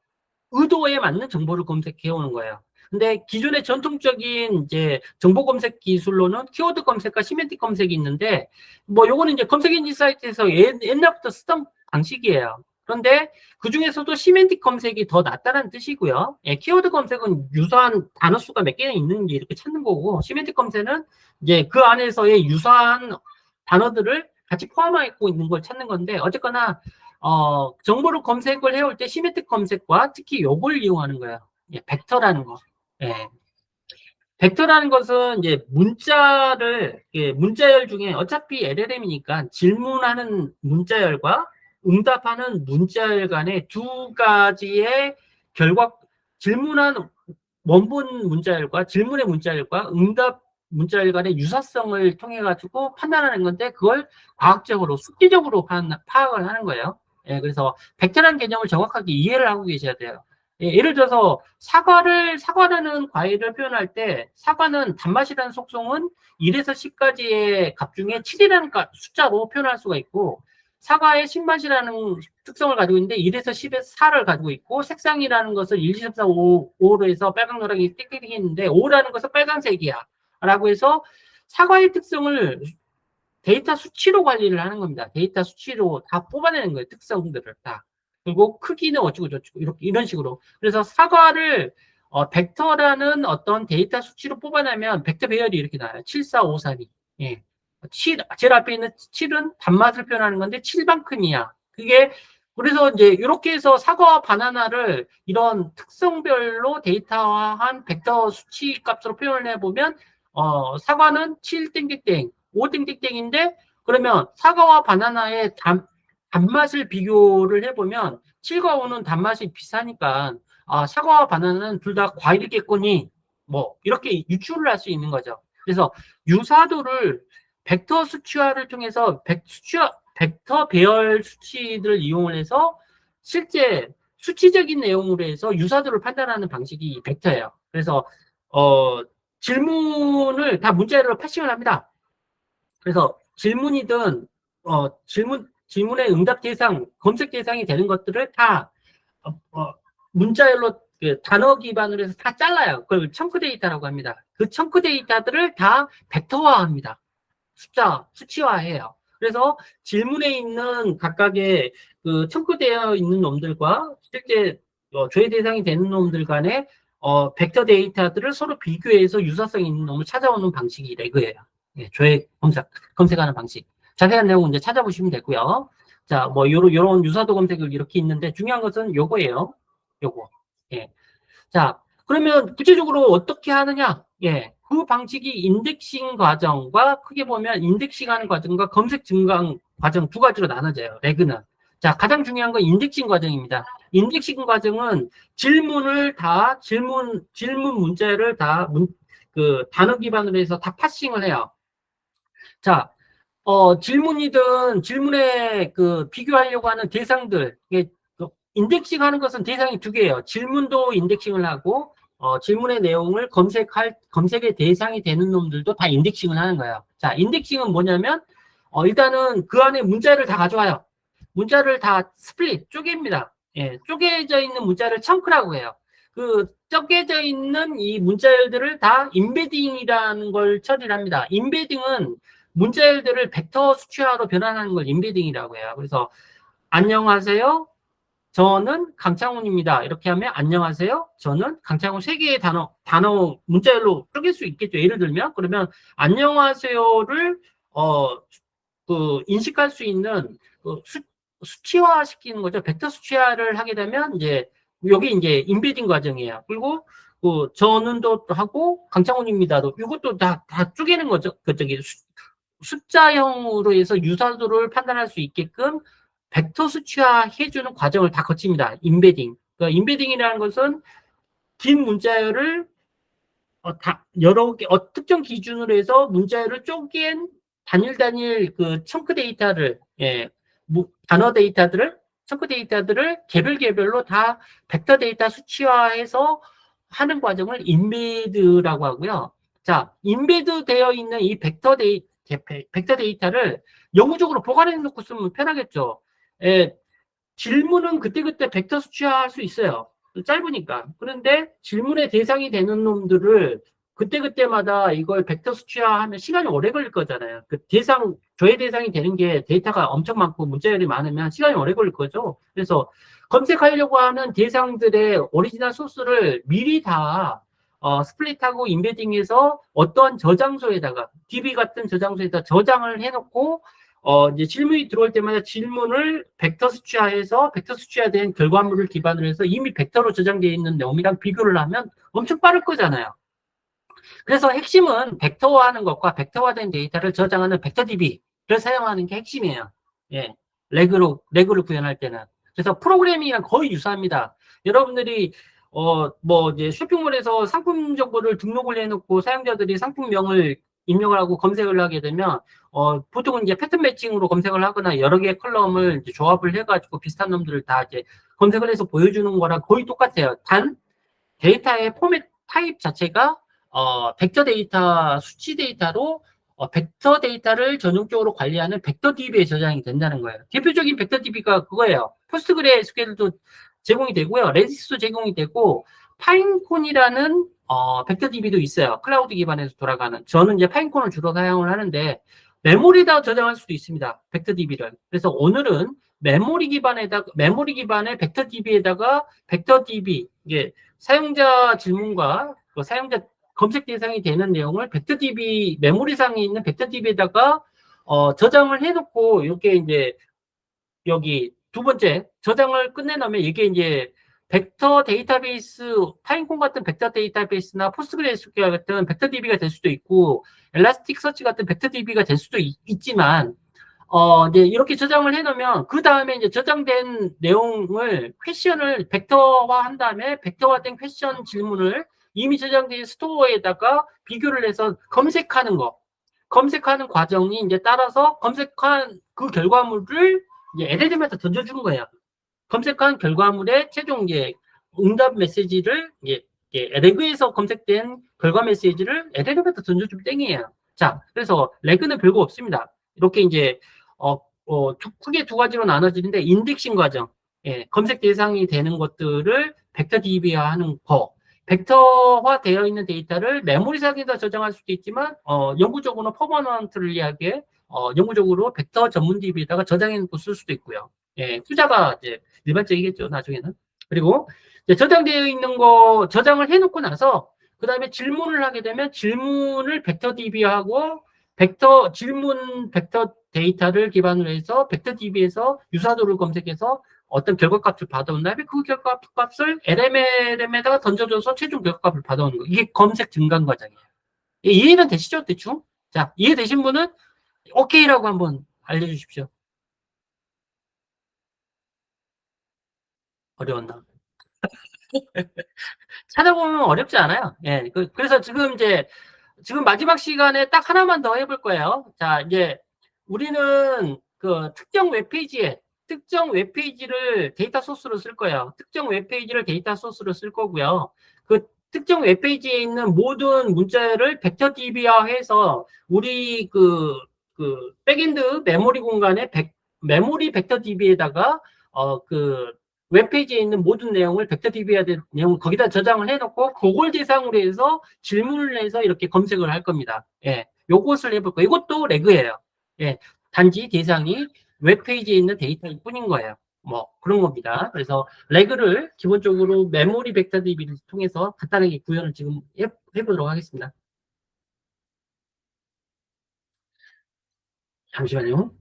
의도에 맞는 정보를 검색해 오는 거예요. 근데 기존의 전통적인 이제 정보 검색 기술로는 키워드 검색과 시멘틱 검색이 있는데, 뭐 요거는 이제 검색 엔진 사이트에서 옛날부터 쓰던 방식이에요. 그런데 그 중에서도 시멘틱 검색이 더 낫다는 뜻이고요. 예, 키워드 검색은 유사한 단어 수가 몇 개나 있는지 이렇게 찾는 거고, 시멘틱 검색은 이제 그 안에서의 유사한 단어들을 같이 포함하고 있는 걸 찾는 건데, 어쨌거나 정보를 검색을 해올 때 시멘틱 검색과 특히 요걸 이용하는 거예요. 예, 벡터라는 거. 예. 벡터라는 것은 이제 문자를, 예, 문자열 중에 어차피 LLM이니까 질문하는 문자열과 응답하는 문자열 간의 두 가지의 결과, 질문한 원본 문자열과 질문의 문자열과 응답 문자열 간의 유사성을 통해 가지고 판단하는 건데, 그걸 과학적으로 수치적으로 파악을 하는 거예요. 예, 그래서 벡터라는 개념을 정확하게 이해를 하고 계셔야 돼요. 예, 예를 들어서 사과라는 과일을 표현할 때, 사과는 단맛이라는 속성은 1에서 10까지의 값 중에 7이라는 숫자로 표현할 수가 있고, 사과의 신맛이라는 특성을 가지고 있는데 1에서 10에서 4를 가지고 있고, 색상이라는 것을 1, 2, 3, 4, 5로 해서 빨강, 노랑이 띡띡 있는데 5라는 것은 빨간색이야 라고 해서 사과의 특성을 데이터 수치로 관리를 하는 겁니다. 데이터 수치로 다 뽑아내는 거예요. 특성들을 다. 그리고 크기는 어쩌고 저쩌고 이렇게 이런 식으로. 그래서 사과를 벡터라는 어떤 데이터 수치로 뽑아내면 벡터 배열이 이렇게 나와요. 7, 4, 5, 4, 2. 예. 7, 제일 앞에 있는 7은 단맛을 표현하는 건데 7만큼이야. 그게 그래서 이제 이렇게 해서 사과와 바나나를 이런 특성별로 데이터화한 벡터 수치 값으로 표현을 해보면 사과는 7 땡땡땡, 5 땡땡땡인데, 그러면 사과와 바나나의 단맛을 비교를 해보면 7과 5는 단맛이 비슷하니까 사과와 바나나는 둘 다 과일이겠거니, 뭐 이렇게 유추를 할 수 있는 거죠. 그래서 유사도를 벡터 수치화를 통해서 벡터 배열 수치들을 이용을 해서 실제 수치적인 내용으로 해서 유사도를 판단하는 방식이 벡터예요. 그래서 질문을 다 문자열로 패싱을 합니다. 그래서 질문이든 질문의 응답 대상, 검색 대상이 되는 것들을 다 문자열로 그 단어 기반으로 해서 다 잘라요. 그걸 청크 데이터라고 합니다. 그 청크 데이터들을 다 벡터화합니다. 수치화해요. 그래서 질문에 있는 각각의 그 청크되어 있는 놈들과 실제 조회 대상이 되는 놈들 간의 벡터 데이터들을 서로 비교해서 유사성 있는 놈을 찾아오는 방식이 레그예요. 예, 조회 검색하는 방식. 자세한 내용은 이제 찾아보시면 되고요. 자, 뭐 요런 유사도 검색을 이렇게 있는데, 중요한 것은 요거예요. 요거. 예. 자, 그러면 구체적으로 어떻게 하느냐? 예. 그 방식이 인덱싱 과정과, 크게 보면 인덱싱 하는 과정과 검색 증강 과정 두 가지로 나눠져요. 레그는. 자, 가장 중요한 건 인덱싱 과정입니다. 인덱싱 과정은 질문 문자를 다 그 단어 기반으로 해서 다 파싱을 해요. 자, 질문이든 질문에 그 비교하려고 하는 대상들, 이게 인덱싱 하는 것은 대상이 두 개예요. 질문도 인덱싱을 하고, 질문의 내용을 검색의 대상이 되는 놈들도 다 인덱싱을 하는 거예요. 자, 인덱싱은 뭐냐면, 일단은 그 안에 문자를 다 가져와요. 문자를 다 쪼갭니다. 예, 쪼개져 있는 문자를 청크라고 해요. 그 쪼개져 있는 이 문자열들을 다 인베딩이라는 걸 처리를 합니다. 인베딩은 문자열들을 벡터 수치화로 변환하는 걸 인베딩이라고 해요. 그래서 안녕하세요, 저는 강창훈입니다. 이렇게 하면 안녕하세요, 저는 강창훈 세 개의 단어 문자열로 쪼갤 수 있겠죠. 예를 들면 그러면 안녕하세요를 인식할 수 있는 수치화 시키는 거죠. 벡터 수치화를 하게 되면 이제 여기 이제 인베딩 과정이에요. 그리고 저는도 하고 강창훈입니다도 이것도 다 쪼개는 거죠. 저기 숫자형으로 해서 유사도를 판단할 수 있게끔 벡터 수치화 해주는 과정을 다 거칩니다. 인베딩. 그러니까 인베딩이라는 것은 긴 문자열을 여러 개 특정 기준으로 해서 문자열을 쪼갠 단일 그 청크 데이터를, 예, 단어 데이터들을, 청크 데이터들을 개별로 다 벡터 데이터 수치화해서 하는 과정을 인베드라고 하고요. 자, 인베드 되어 있는 이 벡터 데이터를 영구적으로 보관해 놓고 쓰면 편하겠죠. 예, 질문은 그때그때 벡터 수치화할 수 있어요. 짧으니까. 그런데 질문의 대상이 되는 놈들을 그때그때마다 이걸 벡터 수치화하면 시간이 오래 걸릴 거잖아요. 그 대상, 조회 대상이 되는 게 데이터가 엄청 많고 문자열이 많으면 시간이 오래 걸릴 거죠. 그래서 검색하려고 하는 대상들의 오리지널 소스를 미리 다 스플릿하고 인베딩해서 어떠한 저장소에다가 DB 같은 저장소에다 저장을 해놓고 이제 질문이 들어올 때마다 질문을 벡터 수치화해서 벡터 수치화된 결과물을 기반으로 해서 이미 벡터로 저장되어 있는 내용이랑 비교를 하면 엄청 빠를 거잖아요. 그래서 핵심은 벡터화하는 것과 벡터화된 데이터를 저장하는 벡터DB를 사용하는 게 핵심이에요. 예. 레그를 구현할 때는. 그래서 프로그래밍이랑 거의 유사합니다. 여러분들이 뭐 이제 쇼핑몰에서 상품 정보를 등록을 해놓고 사용자들이 상품명을 입력을 하고 검색을 하게 되면 보통은 이제 패턴 매칭으로 검색을 하거나 여러 개의 컬럼을 이제 조합을 해가지고 비슷한 놈들을 다 이제 검색을 해서 보여주는 거랑 거의 똑같아요. 단 데이터의 포맷 타입 자체가 벡터 데이터, 수치 데이터로 벡터 데이터를 전용적으로 관리하는 벡터 DB에 저장이 된다는 거예요. 대표적인 벡터 DB가 그거예요. 포스트그레스QL도 제공이 되고요. 레디스도 제공이 되고 파인콘이라는 벡터 DB도 있어요. 클라우드 기반에서 돌아가는. 저는 이제 파인콘을 주로 사용을 하는데 메모리에다 저장할 수도 있습니다. 벡터 DB를. 그래서 오늘은 메모리 기반의 벡터 DB에다가 벡터 DB, 이게 사용자 질문과 그 사용자 검색 대상이 되는 내용을 벡터DB 메모리상에 있는 벡터DB에다가 저장을 해놓고 이렇게 이제 여기 두 번째 저장을 끝내놓으면 이게 이제 벡터 데이터베이스 파인콘 같은 벡터 데이터베이스나 포스트그레스QL 같은 벡터DB가 될 수도 있고 엘라스틱 서치 같은 벡터DB가 될 수도 있지만 이제 이렇게 저장을 해놓으면, 그 다음에 이제 저장된 내용을, 퀘션을 벡터화 한 다음에, 벡터화된 퀘션 질문을 이미 저장된 스토어에다가 비교를 해서 검색하는 거. 검색하는 과정이 이제 따라서 검색한 그 결과물을 이제 LLM에다 던져주는 거예요. 검색한 결과물의 최종 이제 응답 메시지를 레그에서 검색된 결과 메시지를 LLM에다 던져주면 땡이에요. 자, 그래서 레그는 별거 없습니다. 이렇게 이제 크게 두 가지로 나눠지는데 인덱싱 과정, 검색 대상이 되는 것들을 벡터 DB화하는 거, 벡터화 되어 있는 데이터를 메모리상에다 저장할 수도 있지만 영구적으로는 퍼머넌트리하게 영구적으로 벡터 전문 DB에다가 저장해 놓고 쓸 수도 있고요. 투자가 이제 일반적이겠죠, 나중에는. 그리고 이제 저장되어 있는 거 저장을 해놓고 나서 그 다음에 질문을 하게 되면 질문을 벡터 DB하고 질문 벡터 데이터를 기반으로 해서 벡터 DB에서 유사도를 검색해서 어떤 결과값을 받아온 다음에 그 결과값을 LM에다가 던져줘서 최종 결과값을 받아오는 거. 이게 검색 증강 과정이에요. 이해는 되시죠? 대충? 자, 이해되신 분은 오케이라고 한번 알려주십시오. 어려웠나? 찾아보면 어렵지 않아요. 예. 그래서 지금 마지막 시간에 딱 하나만 더 해볼 거예요. 자, 이제 우리는 그 특정 웹페이지를 데이터 소스로 쓸 거예요. 특정 웹페이지를 데이터 소스로 쓸 거고요. 그 특정 웹페이지에 있는 모든 문자를 벡터 DB화해서 우리 백엔드 메모리 공간에 메모리 벡터 DB에다가 그 웹페이지에 있는 모든 내용을 벡터DB에 대한 내용을 거기다 저장을 해놓고 그걸 대상으로 해서 질문을 해서 이렇게 검색을 할 겁니다. 예, 요것을 해볼 거예요. 이것도 레그예요. 예, 단지 대상이 웹페이지에 있는 데이터일 뿐인 거예요. 뭐 그런 겁니다. 그래서 레그를 기본적으로 메모리 벡터DB를 통해서 간단하게 구현을 지금 해보도록 하겠습니다. 잠시만요.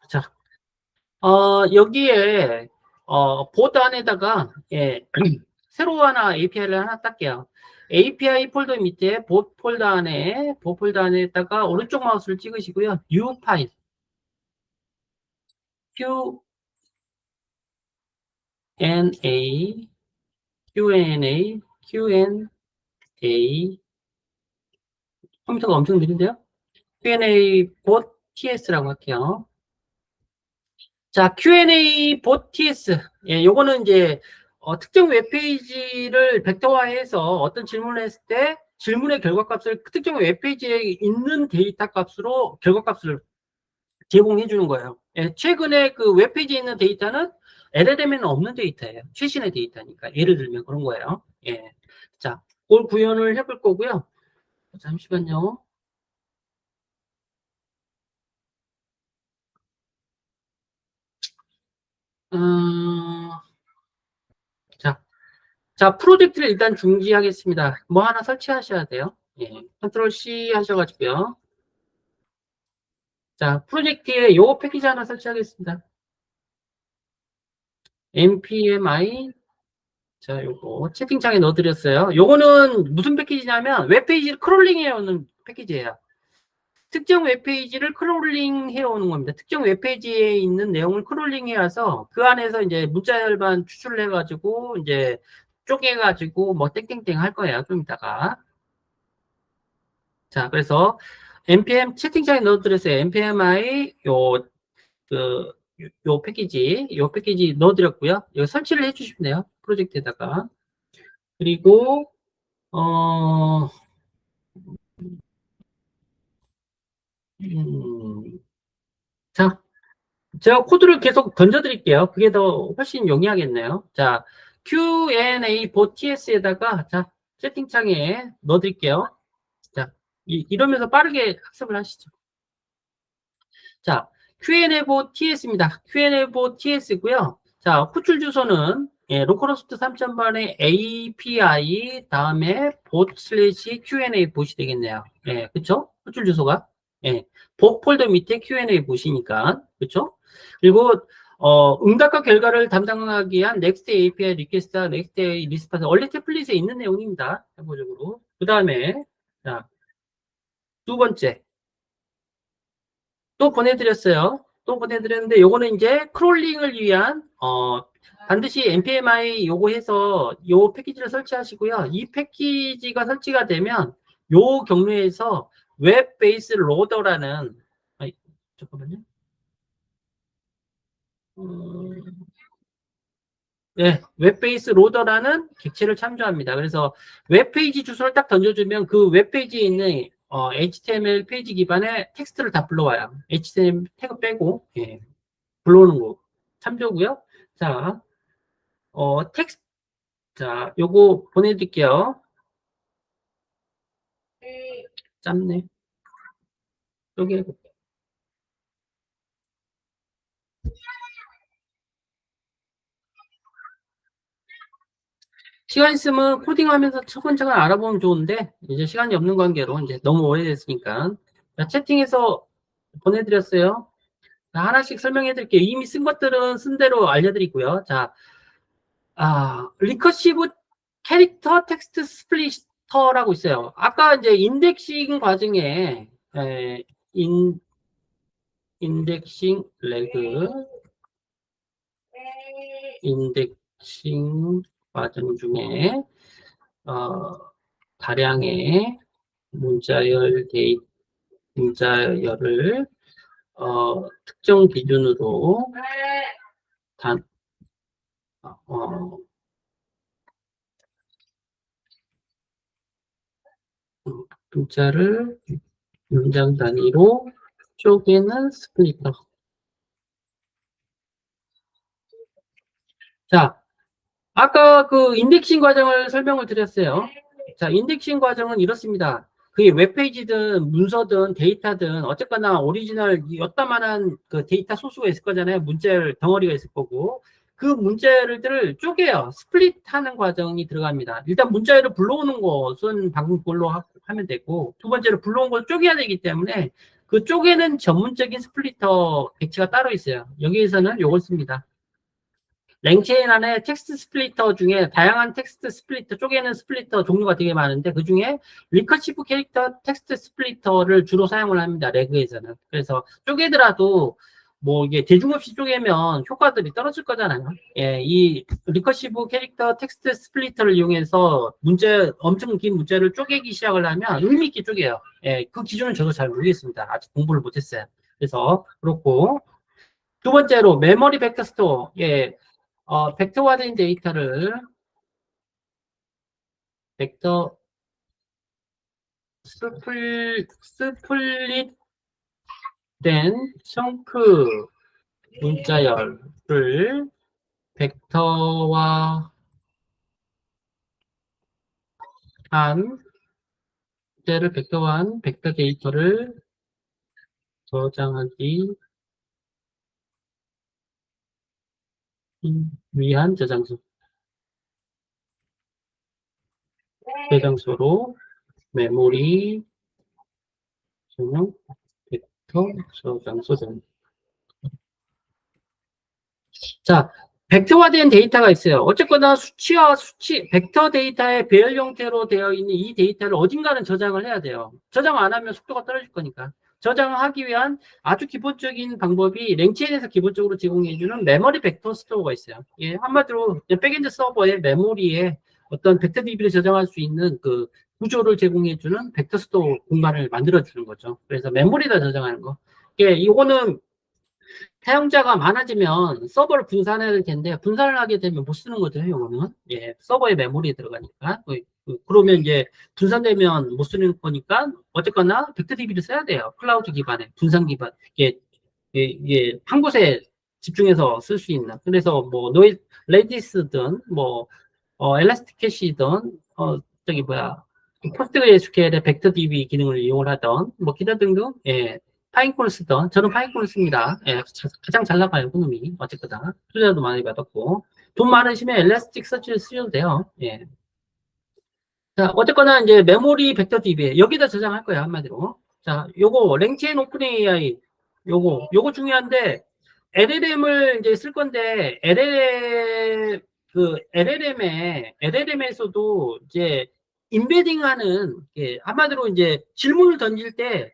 자, 여기에 보드 안에다가 새로 하나 API를 하나 딸게요. API 폴더 밑에 보 폴더 안에다가 오른쪽 마우스를 찍으시고요. New 파일 Q&A Q&A Q&A 컴퓨터가 엄청 느린데요. Q&A bot TS라고 할게요. 자, Q&A bot TS. 예, 요거는 이제 특정 웹페이지를 벡터화해서 어떤 질문을 했을 때 질문의 결과값을 그 특정 웹페이지에 있는 데이터 값으로 결과값을 제공해 주는 거예요. 예, 최근에 그 웹페이지에 있는 데이터는 LLM에는 없는 데이터예요. 최신의 데이터니까. 예를 들면 그런 거예요. 예. 자, 그걸 구현을 해볼 거고요. 잠시만요. 자, 자, 프로젝트를 일단 중지하겠습니다. 뭐 하나 설치하셔야 돼요. 예. 컨트롤 C 하셔가지고요. 자, 프로젝트에 요 패키지 하나 설치하겠습니다. npmi. 자, 요거 채팅창에 넣어드렸어요. 요거는 무슨 패키지냐면 웹페이지를 크롤링 해오는 패키지예요. 특정 웹페이지를 크롤링 해오는 겁니다. 특정 웹페이지에 있는 내용을 크롤링 해와서 그 안에서 이제 문자열만 추출을 해가지고 이제 쪼개가지고 뭐 땡땡땡 할 거예요. 좀 이따가. 자, 그래서 npm 채팅창에 넣어드렸어요. npmi 그, 요 패키지 넣어드렸고요. 이거 설치를 해주시면 돼요. 프로젝트에다가. 그리고, 어, 자, 제가 코드를 계속 던져드릴게요. 그게 더 훨씬 용이하겠네요. 자, Q&A bot TS에다가, 자, 채팅창에 넣어드릴게요. 자, 이러면서 빠르게 학습을 하시죠. 자, Q&A4 TS입니다. Q&A4 TS고요. 자, 호출 주소는 예, 로컬호스트 3000번의 API 다음에 bot 슬래시 Q&A 봇이 되겠네요. 예, 그쵸? 호출 주소가. 예, 봇 폴더 밑에 Q&A 봇이니까. 그쵸? 그리고 응답과 결과를 담당하기 위한 Next API 리퀘스트, Next API 리스파스 원래 템플릿에 있는 내용입니다. 참고적으로. 그 다음에 자, 두 번째. 또 보내드렸어요. 또 보내드렸는데 요거는 이제 크롤링을 위한 반드시 npmi 요거 해서 요 패키지를 설치하시고요. 이 패키지가 설치가 되면 요 경로에서 웹 베이스 로더라는 잠깐만요. 네, 웹베이스 로더라는 객체를 참조합니다. 그래서 웹페이지 주소를 딱 던져주면 그 웹페이지에 있는 HTML 페이지 기반의 텍스트를 다 불러와요. HTML 태그 빼고 예, 불러오는 거 참조고요. 자, 텍스트 자, 요거 보내드릴게요. 짧네. 여기 시간 있으면 코딩하면서 차근차근 알아보면 좋은데 이제 시간이 없는 관계로 이제 너무 오래됐으니까 자, 채팅해서 보내드렸어요. 자, 하나씩 설명해 드릴게요. 이미 쓴 것들은 쓴 대로 알려드리고요. 자, 리커시브 캐릭터 텍스트 스플리터라고 있어요. 아까 이제 인덱싱 과정에 인, 인덱싱 레그 인덱싱 과정 중에 어, 다량의 문자열 문자열을 특정 기준으로 단, 어, 문자를 문장 단위로 쪼개는 스플리터. 자, 아까 그 인덱싱 과정을 설명을 드렸어요. 자, 인덱싱 과정은 이렇습니다. 그게 웹페이지든 문서든 데이터든 어쨌거나 오리지널 여따만한 그 데이터 소스가 있을 거잖아요. 문자열 덩어리가 있을 거고. 그 문자열들을 쪼개요. 스플릿 하는 과정이 들어갑니다. 일단 문자열을 불러오는 것은 방금 그걸로 하면 되고, 두 번째로 불러온 걸 쪼개야 되기 때문에 그 쪼개는 전문적인 스플리터 객체가 따로 있어요. 여기에서는 요걸 씁니다. 랭체인 안에 텍스트 스플리터 중에 다양한 텍스트 스플리터, 쪼개는 스플리터 종류가 되게 많은데 그 중에 리커시브 캐릭터 텍스트 스플리터를 주로 사용을 합니다. 레그에서는. 그래서 쪼개더라도 뭐 이게 대중 없이 쪼개면 효과들이 떨어질 거잖아요. 예, 이 리커시브 캐릭터 텍스트 스플리터를 이용해서 문제, 엄청 긴 문제를 쪼개기 시작을 하면 의미 있게 쪼개요. 예, 그 기준은 저도 잘 모르겠습니다. 아직 공부를 못했어요. 그래서 그렇고 두 번째로 메모리 벡터 스토어. 예, 벡터화된 데이터를 벡터 스플릿된 청크 문자열을 벡터화한 문자를 벡터화한 벡터 데이터를 저장하기 위한 저장소로 메모리 전용 벡터 저장소 등. 자, 벡터화된 데이터가 있어요. 어쨌거나 수치와 벡터 데이터의 배열 형태로 되어 있는 이 데이터를 어딘가는 저장을 해야 돼요. 저장 안 하면 속도가 떨어질 거니까. 저장을 하기 위한 아주 기본적인 방법이 랭체인에서 기본적으로 제공해주는 메모리 벡터 스토어가 있어요. 예, 한마디로 백엔드 서버의 메모리에 어떤 벡터 DB를 저장할 수 있는 그 구조를 제공해주는 벡터 스토어 공간을 만들어주는 거죠. 그래서 메모리에다 저장하는 거. 예, 이거는 사용자가 많아지면 서버를 분산해야 될 텐데 분산을 하게 되면 못 쓰는 거죠, 이거는. 예, 서버에 메모리에 들어가니까. 그러면 이제 분산되면 못 쓰는 거니까 어쨌거나 벡터DB를 써야 돼요. 클라우드 기반에 분산 기반. 이게 한 곳에 집중해서 쓸 수 있는. 그래서 뭐 레디스든 뭐 엘라스틱캐시든 저기 뭐야 포스트그레스QL의 벡터DB 기능을 이용을 하던 뭐 기타 등등. 예. 파인콘을 쓰던, 저는 파인콘을 씁니다. 예, 가장 잘 나가요, 그놈이. 어쨌거나. 투자도 많이 받았고. 돈 많으시면 엘라스틱 서치를 쓰셔도 돼요. 예. 자, 어쨌거나 이제 메모리 벡터 DB. 여기다 저장할 거예요, 한마디로. 자, 요거, 랭체인 오픈 AI. 요거 중요한데, LLM을 이제 쓸 건데, LLM에서도 이제, 인베딩 하는, 예, 한마디로 이제 질문을 던질 때,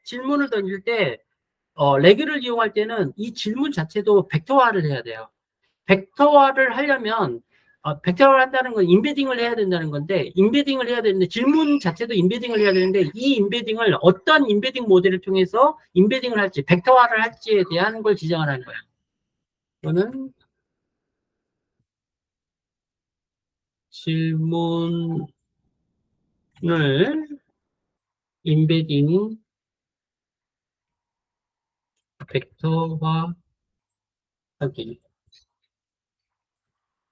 레그를 이용할 때는 이 질문 자체도 벡터화를 해야 돼요. 벡터화를 하려면 벡터화를 한다는 건 인베딩을 해야 된다는 건데 인베딩을 해야 되는데 질문 자체도 인베딩을 해야 되는데 이 인베딩을 어떤 인베딩 모델을 통해서 인베딩을 할지 벡터화를 할지에 대한 걸 지정을 하는 거예요. 이거는 질문을 인베딩 벡터화하기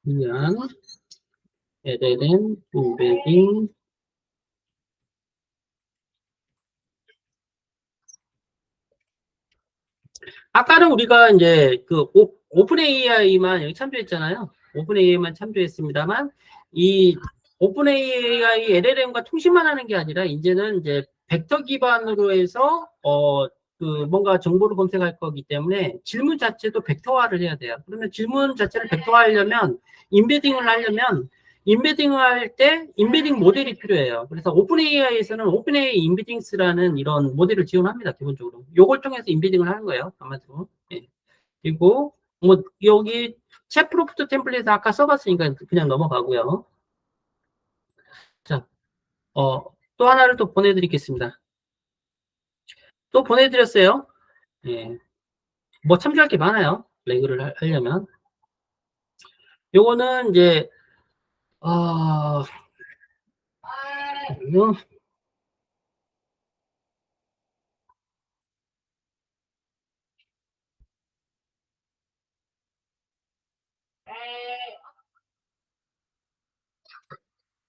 위한 LLM 인베딩 아까는 우리가 이제 그 오픈 AI만 여기 참조했잖아요. 오픈 AI만 참조했습니다만 이 오픈 AI LLM과 통신만 하는 게 아니라 이제는 이제 벡터 기반으로 해서 그 뭔가 정보를 검색할 거기 때문에 질문 자체도 벡터화를 해야 돼요. 그러면 질문 자체를 벡터화하려면 인베딩을 할 때 인베딩 모델이 필요해요. 그래서 오픈 AI에서는 오픈 AI 인베딩스라는 이런 모델을 지원합니다. 기본적으로. 요걸 통해서 인베딩을 하는 거예요. 아마도. 예. 그리고 뭐 여기 챗 프롬프트 템플릿 아까 써봤으니까 그냥 넘어가고요. 자, 또 하나를 또 보내드리겠습니다. 또 보내드렸어요. 예. 뭐 참조할 게 많아요. 레그를 하려면. 요거는 이제 어,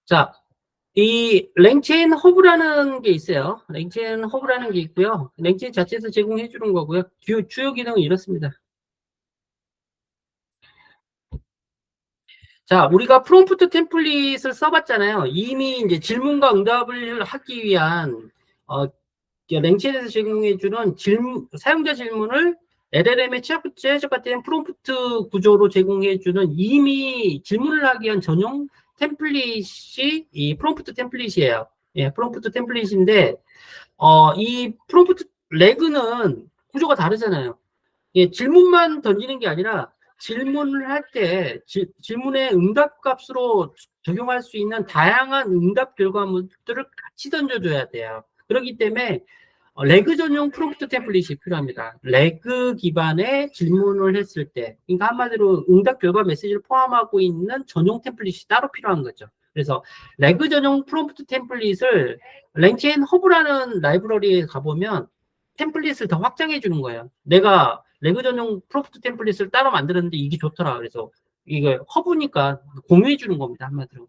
자, 이 랭체인 허브라는 게 있어요. 랭체인 허브라는 게 있고요. 랭체인 자체에서 제공해 주는 거고요. 주요 기능은 이렇습니다. 자, 우리가 프롬프트 템플릿을 써봤잖아요. 이미 이제 질문과 응답을 하기 위한 랭체인에서 제공해주는 사용자 질문을 LLM의 최적화된 프롬프트 구조로 제공해주는 이미 질문을 하기 위한 전용 템플릿이 이 프롬프트 템플릿이에요. 예, 프롬프트 템플릿인데 이 프롬프트 레그는 구조가 다르잖아요. 예, 질문만 던지는 게 아니라 질문을 할 때 질문의 응답 값으로 적용할 수 있는 다양한 응답 결과물들을 같이 던져줘야 돼요. 그렇기 때문에 레그 전용 프롬프트 템플릿이 필요합니다. 레그 기반의 질문을 했을 때, 그러니까 한마디로 응답 결과 메시지를 포함하고 있는 전용 템플릿이 따로 필요한 거죠. 그래서 레그 전용 프롬프트 템플릿을 랭체인 허브라는 라이브러리에 가보면 템플릿을 더 확장해 주는 거예요. 내가 레그 전용 프롬프트 템플릿을 따로 만들었는데 이게 좋더라. 그래서 이게 허브니까 공유해 주는 겁니다. 한마디로.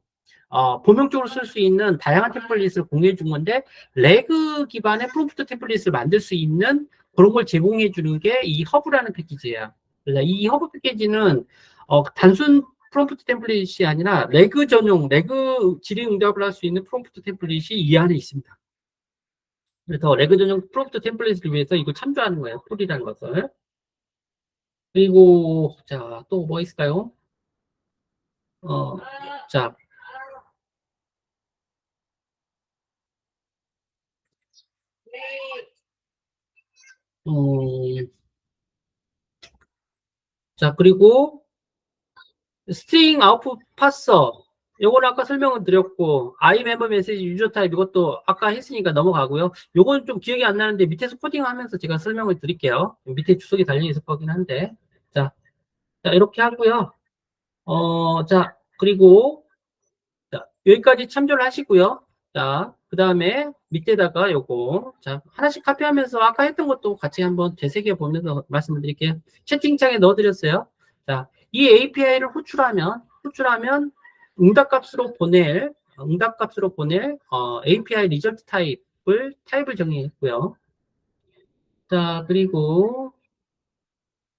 범용적으로 쓸 수 있는 다양한 템플릿을 공유해 준 건데 레그 기반의 프롬프트 템플릿을 만들 수 있는 그런 걸 제공해 주는 게 이 허브라는 패키지예요. 그래서 이 허브 패키지는 단순 프롬프트 템플릿이 아니라 레그 전용, 레그 질의 응답을 할 수 있는 프롬프트 템플릿이 이 안에 있습니다. 그래서 레그 전용 프롬프트 템플릿을 위해서 이거 참조하는 거예요. 툴이라는 것을. 그리고 자, 또 뭐 있을까요? 어, 자, 음, 자, 그리고 스트링 아웃풋 파서 요건 아까 설명을 드렸고 i 멤버 메시지 유저 타입 이것도 아까 했으니까 넘어가고요. 요건 좀 기억이 안 나는데 밑에서 코딩하면서 제가 설명을 드릴게요. 밑에 주석이 달려 있을 거긴 한데 자, 자 이렇게 하고요. 자 그리고 자, 여기까지 참조를 하시고요. 자, 그 다음에 밑에다가 요거 자 하나씩 카피하면서 아까 했던 것도 같이 한번 되새겨 보면서 말씀을 드릴게요. 채팅창에 넣어드렸어요. 자, 이 API를 호출하면 응답값으로 보낼 API 리절트 타입을 정의했고요. 자, 그리고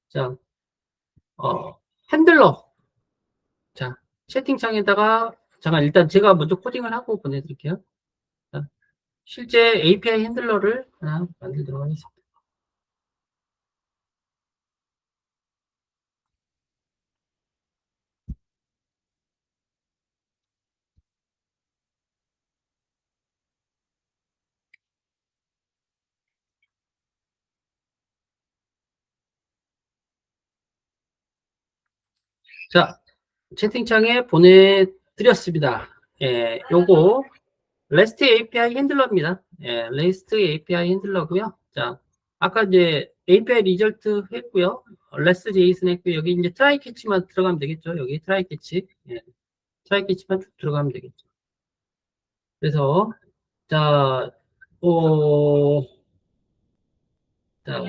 자, 핸들러 자, 채팅창에다가 잠깐 일단 제가 먼저 코딩을 하고 보내드릴게요. 자, 실제 API 핸들러를 하나 만들도록 하겠습니다. 자, 채팅창에 보내드렸습니다. 예, 요거 REST API 핸들러입니다. 예, REST API 핸들러고요. 자, 아까 이제 API 리절트 했고요. REST JSON 했고요. 여기 이제 트라이 캐치만 들어가면 되겠죠. 여기 트라이 캐치. 예, 트라이 캐치만 쭉 들어가면 되겠죠. 그래서 자, 어, 자,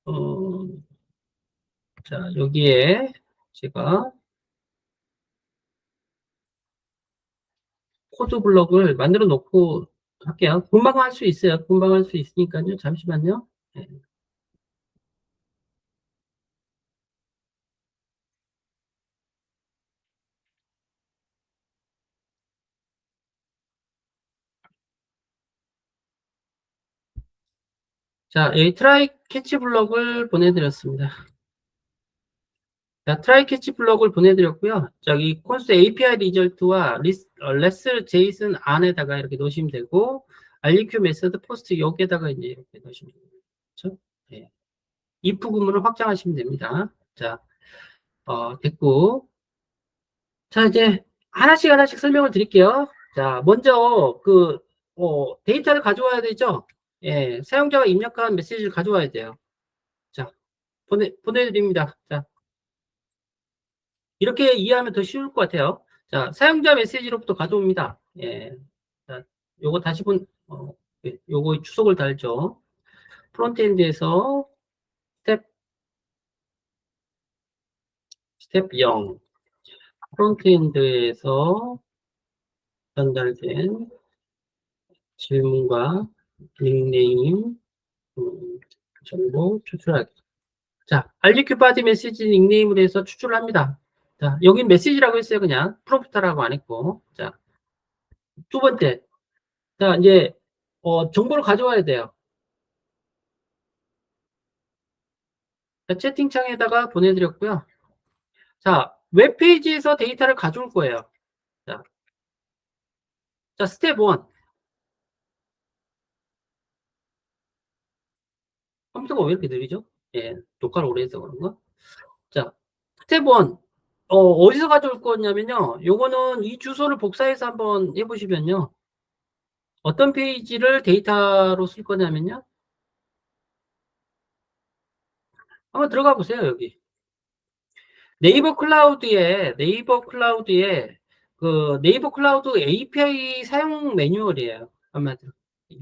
어, 자, 여기에 제가 코드 블럭을 만들어 놓고 할게요. 금방 할 수 있어요. 금방 할 수 있으니까요. 잠시만요. 네. 자, 이 트라이 캐치 블럭을 보내드렸습니다. 자, 트라이 캐치 블럭을 보내드렸고요. 저기 콘스 API 리절트와 레스 제이슨 안에다가 이렇게 넣으시면 되고, REQ 메서드 포스트 여기에다가 이제 이렇게 넣으시면 됩니다. 그렇죠? 네. if 구문을 확장하시면 됩니다. 자, 됐고. 자, 이제 하나씩 설명을 드릴게요. 자, 먼저 데이터를 가져와야 되죠? 예, 사용자가 입력한 메시지를 가져와야 돼요. 자, 보내드립니다. 자, 이렇게 이해하면 더 쉬울 것 같아요. 자, 사용자 메시지로부터 가져옵니다. 예, 자, 요거 다시 요거 주석을 달죠. 프론트엔드에서 스텝 0. 프론트엔드에서 전달된 질문과 닉네임, 정보 추출하기. 자, RDQ 바디 메시지 닉네임으로 해서 추출을 합니다. 자, 여긴 메시지라고 했어요. 그냥 프롬프터라고 안 했고. 자, 두 번째. 자, 이제 정보를 가져와야 돼요. 자, 채팅창에다가 보내드렸고요. 자, 웹페이지에서 데이터를 가져올 거예요. 자, 자 스텝 1. 컴퓨터가 왜 이렇게 느리죠? 예, 녹화를 오래 해서 그런가? 자, 스텝 1. 어디서 가져올 거냐면요. 요거는 이 주소를 복사해서 한번 해보시면요. 어떤 페이지를 데이터로 쓸 거냐면요. 한번 들어가 보세요, 여기. 네이버 클라우드에 그 네이버 클라우드 API 사용 매뉴얼이에요. 한마디로.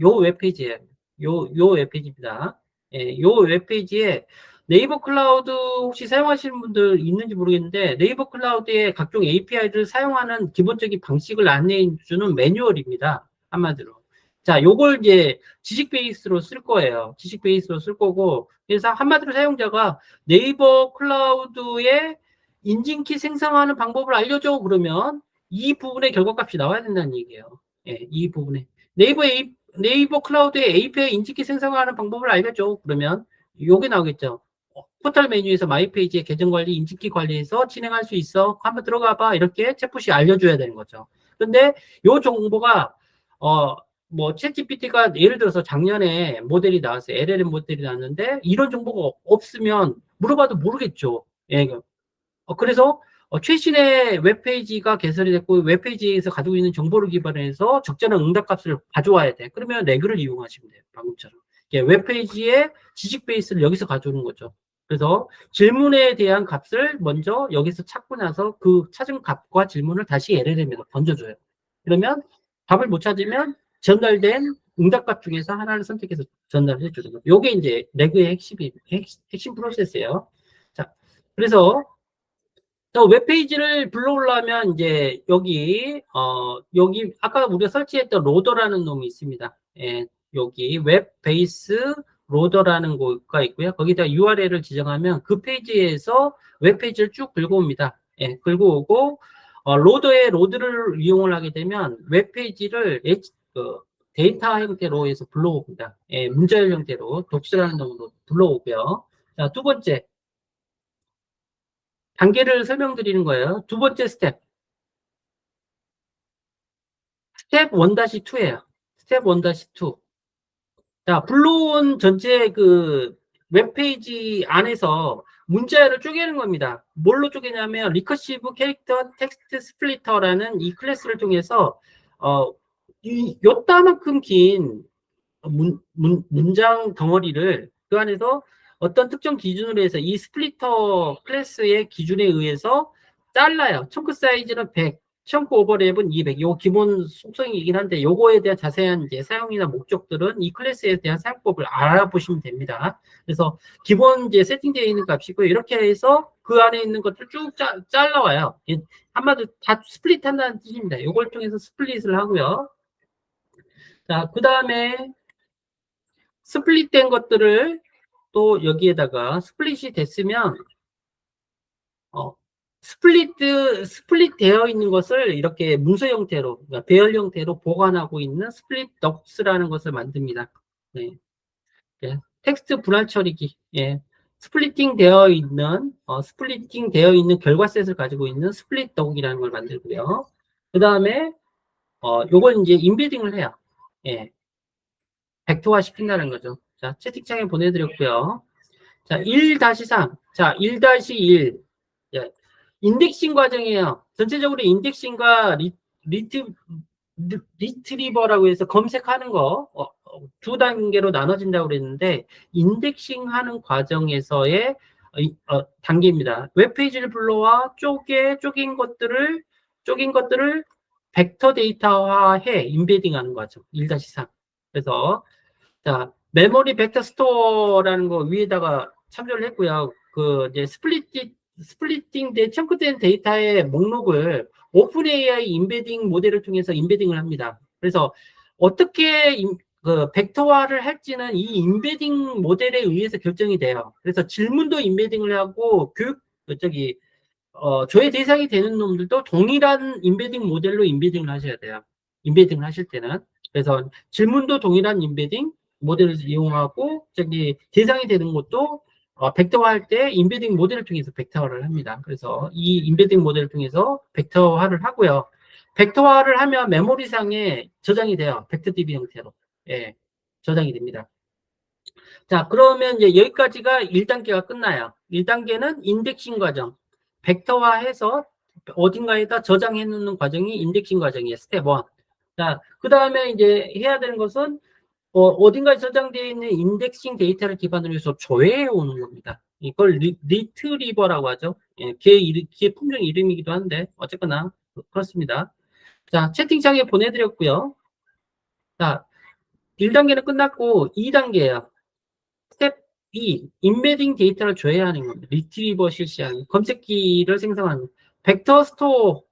요 웹페이지에 요 웹페이지입니다. 예, 요 웹페이지에 네이버 클라우드 혹시 사용하시는 분들 있는지 모르겠는데 네이버 클라우드의 각종 API를 사용하는 기본적인 방식을 안내해 주는 매뉴얼입니다. 한마디로. 자, 요걸 이제 지식 베이스로 쓸 거예요. 지식 베이스로 쓸 거고 그래서 한마디로 사용자가 네이버 클라우드의 인증키 생성하는 방법을 알려줘 그러면 이 부분의 결과값이 나와야 된다는 얘기예요. 예, 이 부분에 네이버 클라우드의 API 인증키 생성하는 방법을 알려줘 그러면 요게 나오겠죠. 포털 메뉴에서 마이 페이지의 계정 관리, 인증키 관리해서 진행할 수 있어. 한번 들어가 봐. 이렇게 챗봇이 알려줘야 되는 거죠. 근데 요 정보가 뭐 챗GPT가 예를 들어서 작년에 모델이 나왔어요. LLM 모델이 나왔는데 이런 정보가 없으면 물어봐도 모르겠죠. 예, 그래서 최신의 웹페이지가 개설이 됐고 웹페이지에서 가지고 있는 정보를 기반해서 적절한 응답값을 가져와야 돼. 그러면 레그를 이용하시면 돼요. 방금처럼. 예, 웹페이지의 지식 베이스를 여기서 가져오는 거죠. 그래서 질문에 대한 값을 먼저 여기서 찾고 나서 그 찾은 값과 질문을 다시 LLM에서 던져줘요. 그러면 답을 못 찾으면 전달된 응답값 중에서 하나를 선택해서 전달해 주는 거예요. 요게 이제 레그의 핵심 프로세스예요. 자, 그래서 웹페이지를 불러오려면 이제 여기 아까 우리가 설치했던 로더라는 놈이 있습니다. 예, 여기 웹 베이스 로더라는 거가 있고요. 거기다 URL을 지정하면 그 페이지에서 웹페이지를 쭉 긁어옵니다. 예, 긁어오고 로더의 로드를 이용을 하게 되면 웹페이지를 데이터 형태로 해서 불러옵니다. 예, 문자열 형태로 독스라는 놈으로 불러오고요. 자, 두 번째 단계를 설명드리는 거예요. 두 번째 스텝 1-2예요. 스텝 1-2. 자, 불러온 전체 그 웹페이지 안에서 문자열을 쪼개는 겁니다. 뭘로 쪼개냐면 리커시브 캐릭터 텍스트 스플리터라는 이 클래스를 통해서 요따만큼 긴 문장 덩어리를 그 안에서 어떤 특정 기준으로 해서 이 스플리터 클래스의 기준에 의해서 잘라요. 청크 사이즈는 100, 청크 오버랩은 200. 요 기본 속성이긴 한데 요거에 대한 자세한 이제 사용이나 목적들은 이 클래스에 대한 사용법을 알아보시면 됩니다. 그래서 기본 이제 세팅되어 있는 값이고 이렇게 해서 그 안에 있는 것들 쭉 잘라와요. 한마디로 다 스플릿 한다는 뜻입니다. 요걸 통해서 스플릿을 하고요. 자, 그 다음에 스플릿된 것들을 또 여기에다가 스플릿이 됐으면 어, 스플릿 되어 있는 것을 이렇게 문서 형태로, 그러니까 배열 형태로 보관하고 있는 스플릿 덕스라는 것을 만듭니다. 네. 예. 텍스트 분할 처리기. 예. 스플리팅 되어 있는 결과셋을 가지고 있는 스플릿 덕이라는 걸 만들고요. 그 다음에, 요건 이제 인베딩을 해요. 예. 벡터화 시킨다는 거죠. 자, 채팅창에 보내드렸고요. 자, 1-3. 자, 1-1. 예. 인덱싱 과정이에요. 전체적으로 인덱싱과 리트리버라고 해서 검색하는 거, 두 단계로 나눠진다고 그랬는데, 인덱싱 하는 과정에서의 단계입니다. 웹페이지를 불러와 쪼갠 것들을 벡터 데이터화해, 인베딩 하는 거죠. 1-3. 그래서, 자, 메모리 벡터 스토어라는 거 위에다가 참조를 했고요. 그 이제 스플리팅 된 청크된 데이터의 목록을 오픈 AI 인베딩 모델을 통해서 인베딩을 합니다. 그래서 어떻게 그 벡터화를 할지는 이 인베딩 모델에 의해서 결정이 돼요. 그래서 질문도 인베딩을 하고 조회 대상이 되는 놈들도 동일한 인베딩 모델로 인베딩을 하셔야 돼요. 인베딩을 하실 때는. 그래서 질문도 동일한 인베딩 모델을 이용하고, 대상이 되는 것도, 벡터화할 때 인베딩 모델을 통해서 벡터화를 합니다. 그래서 이 인베딩 모델을 통해서 벡터화를 하고요. 벡터화를 하면 메모리상에 저장이 돼요. 벡터DB 형태로. 예, 저장이 됩니다. 자, 그러면 이제 여기까지가 1단계가 끝나요. 1단계는 인덱싱 과정. 벡터화해서 어딘가에다 저장해 놓는 과정이 인덱싱 과정이에요. 스텝 1. 자, 그 다음에 이제 해야 되는 것은 어딘가에 저장되어 있는 인덱싱 데이터를 기반으로 해서 조회해 오는 겁니다. 이걸 리트리버라고 하죠. 예, 걔 품종 이름이기도 한데 어쨌거나 그렇습니다. 자, 채팅창에 보내드렸고요. 자, 1단계는 끝났고 2단계예요. 스텝 2, 인베딩 데이터를 조회하는 겁니다. 리트리버 실시하는 검색기를 생성하는 벡터 스토어,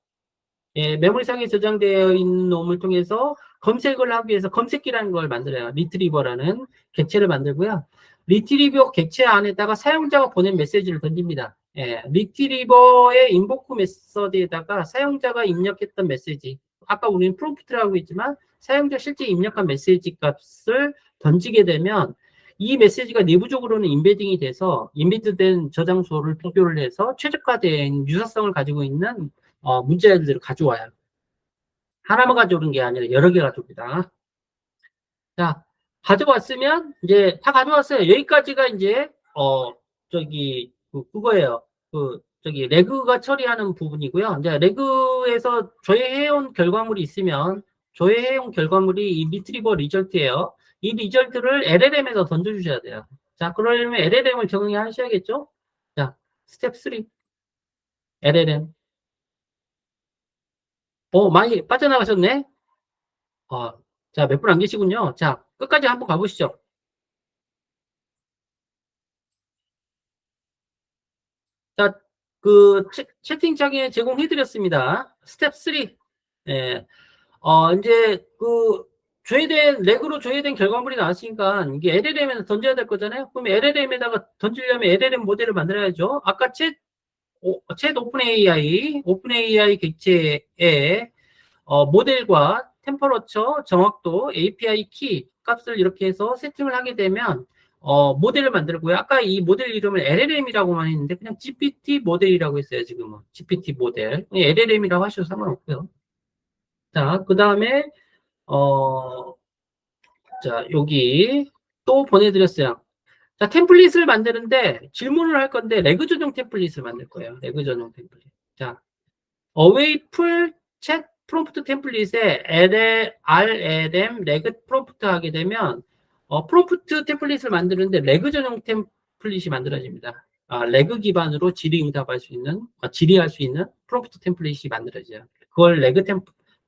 예, 메모리상에 저장되어 있는 놈을 통해서 검색을 하기 위해서 검색기라는 걸 만들어요. 리트리버라는 객체를 만들고요. 리트리버 객체 안에다가 사용자가 보낸 메시지를 던집니다. 예, 리트리버의 인보크 메서드에다가 사용자가 입력했던 메시지, 아까 우리는 프롬프트라고 했지만 사용자 실제 입력한 메시지 값을 던지게 되면 이 메시지가 내부적으로는 인베딩이 돼서 인베드된 저장소를 비교를 해서 최적화된 유사성을 가지고 있는 문제들을 가져와요. 하나만 가져오는 게 아니라 여러 개 가져옵니다. 자, 가져왔으면 이제 다 가져왔어요. 여기까지가 이제 저기 그거예요. 저기 레그가 처리하는 부분이고요. 이제 레그에서 조회해온 결과물이 있으면 조회해온 결과물이 이 리트리버 리절트예요. 이 리절트를 LLM에서 던져주셔야 돼요. 자, 그러려면 LLM을 적응하셔야겠죠? 자, 스텝 3, LLM. 많이 빠져나가셨네? 어, 자, 몇 분 안 계시군요. 자, 끝까지 한번 가보시죠. 자, 채팅창에 제공해드렸습니다. 스텝 3. 예, 이제 레그로 조회된 결과물이 나왔으니까 이게 LLM에서 던져야 될 거잖아요. 그럼 LLM에다가 던지려면 LLM 모델을 만들어야죠. 아까 챗 오픈 AI 객체의 모델과 템퍼러처, 정확도, API 키 값을 이렇게 해서 세팅을 하게 되면 모델을 만들고요. 아까 이 모델 이름을 LLM이라고만 했는데 그냥 GPT 모델이라고 했어요. 지금은 GPT 모델. LLM이라고 하셔도 상관없고요. 자, 그 다음에 어, 자, 여기 또 보내드렸어요. 자, 템플릿을 만드는데 질문을 할 건데 레그 전용 템플릿을 만들 거예요. 레그 전용 템플릿. 자, 어웨이풀 챗 프롬프트 템플릿에 RLM 레그 프롬프트 하게 되면 프롬프트 템플릿을 만드는데 레그 전용 템플릿이 만들어집니다. 레그 기반으로 질의 응답할 수 있는 질의할 수 있는 프롬프트 템플릿이 만들어져요. 그걸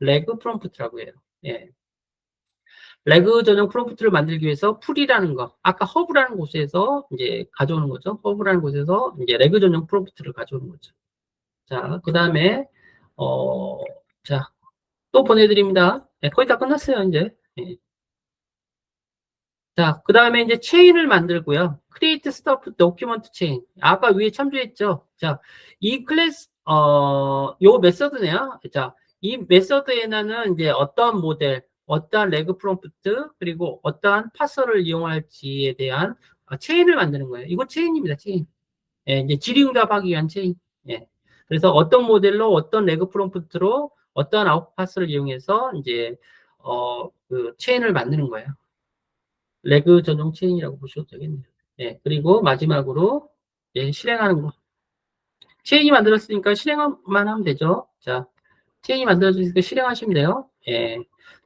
레그 프롬프트라고 해요. 예. 레그 전용 프롬프트를 만들기 위해서 풀이라는 거, 아까 허브라는 곳에서 이제 가져오는 거죠. 허브라는 곳에서 이제 레그 전용 프롬프트를 가져오는 거죠. 자, 그 다음에 어, 자, 또 보내드립니다. 네, 거의 다 끝났어요, 이제. 네. 자, 그 다음에 이제 체인을 만들고요. create stuff document chain. 아까 위에 참조했죠? 자, 이 요 메서드네요. 자, 이 메서드에는 이제 어떤 모델, 어떠한 레그 프롬프트, 그리고 어떠한 파서를 이용할지에 대한 체인을 만드는 거예요. 이거 체인입니다, 체인. 예, 이제 질의응답하기 위한 체인. 예. 그래서 어떤 모델로 어떤 레그 프롬프트로 어떤 아웃파스를 이용해서 이제 체인을 만드는 거예요. 레그 전용 체인이라고 보셔도 되겠네요. 예. 그리고 마지막으로 예, 실행하는 거. 체인이 만들었으니까 실행만 하면 되죠. 자, 체인이 만들어졌으니까 실행하시면 돼요. 예.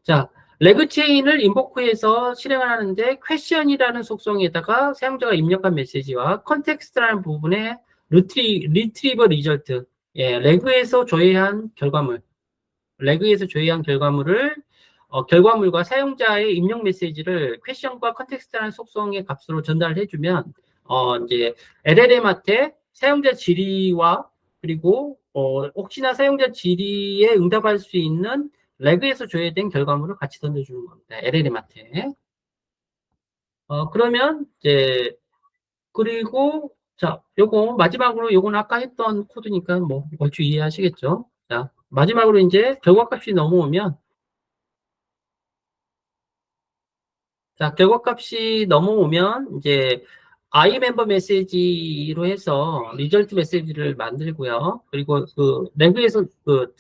자, 레그 체인을 인보크해서 실행을 하는데 퀘션이라는 속성에다가 사용자가 입력한 메시지와 컨텍스트라는 부분에 리트리버 리절트, 예, 레그에서 조회한 결과물을 결과물과 사용자의 입력 메시지를 퀘션과 컨텍스트라는 속성의 값으로 전달을 해주면 이제 LLM한테 사용자 질의와 그리고 혹시나 사용자 질의에 응답할 수 있는 레그에서 조회된 결과물을 같이 던져주는 겁니다. LLM한테. 그러면 이제 그리고 자, 요거 마지막으로 요건 아까 했던 코드니까 뭐 얼추 이해하시겠죠? 자, 마지막으로 이제 결과값이 넘어오면 자, 결과값이 넘어오면 이제 I 멤버 메시지로 해서 리절트 메시지를 만들고요. 그리고 랭크에서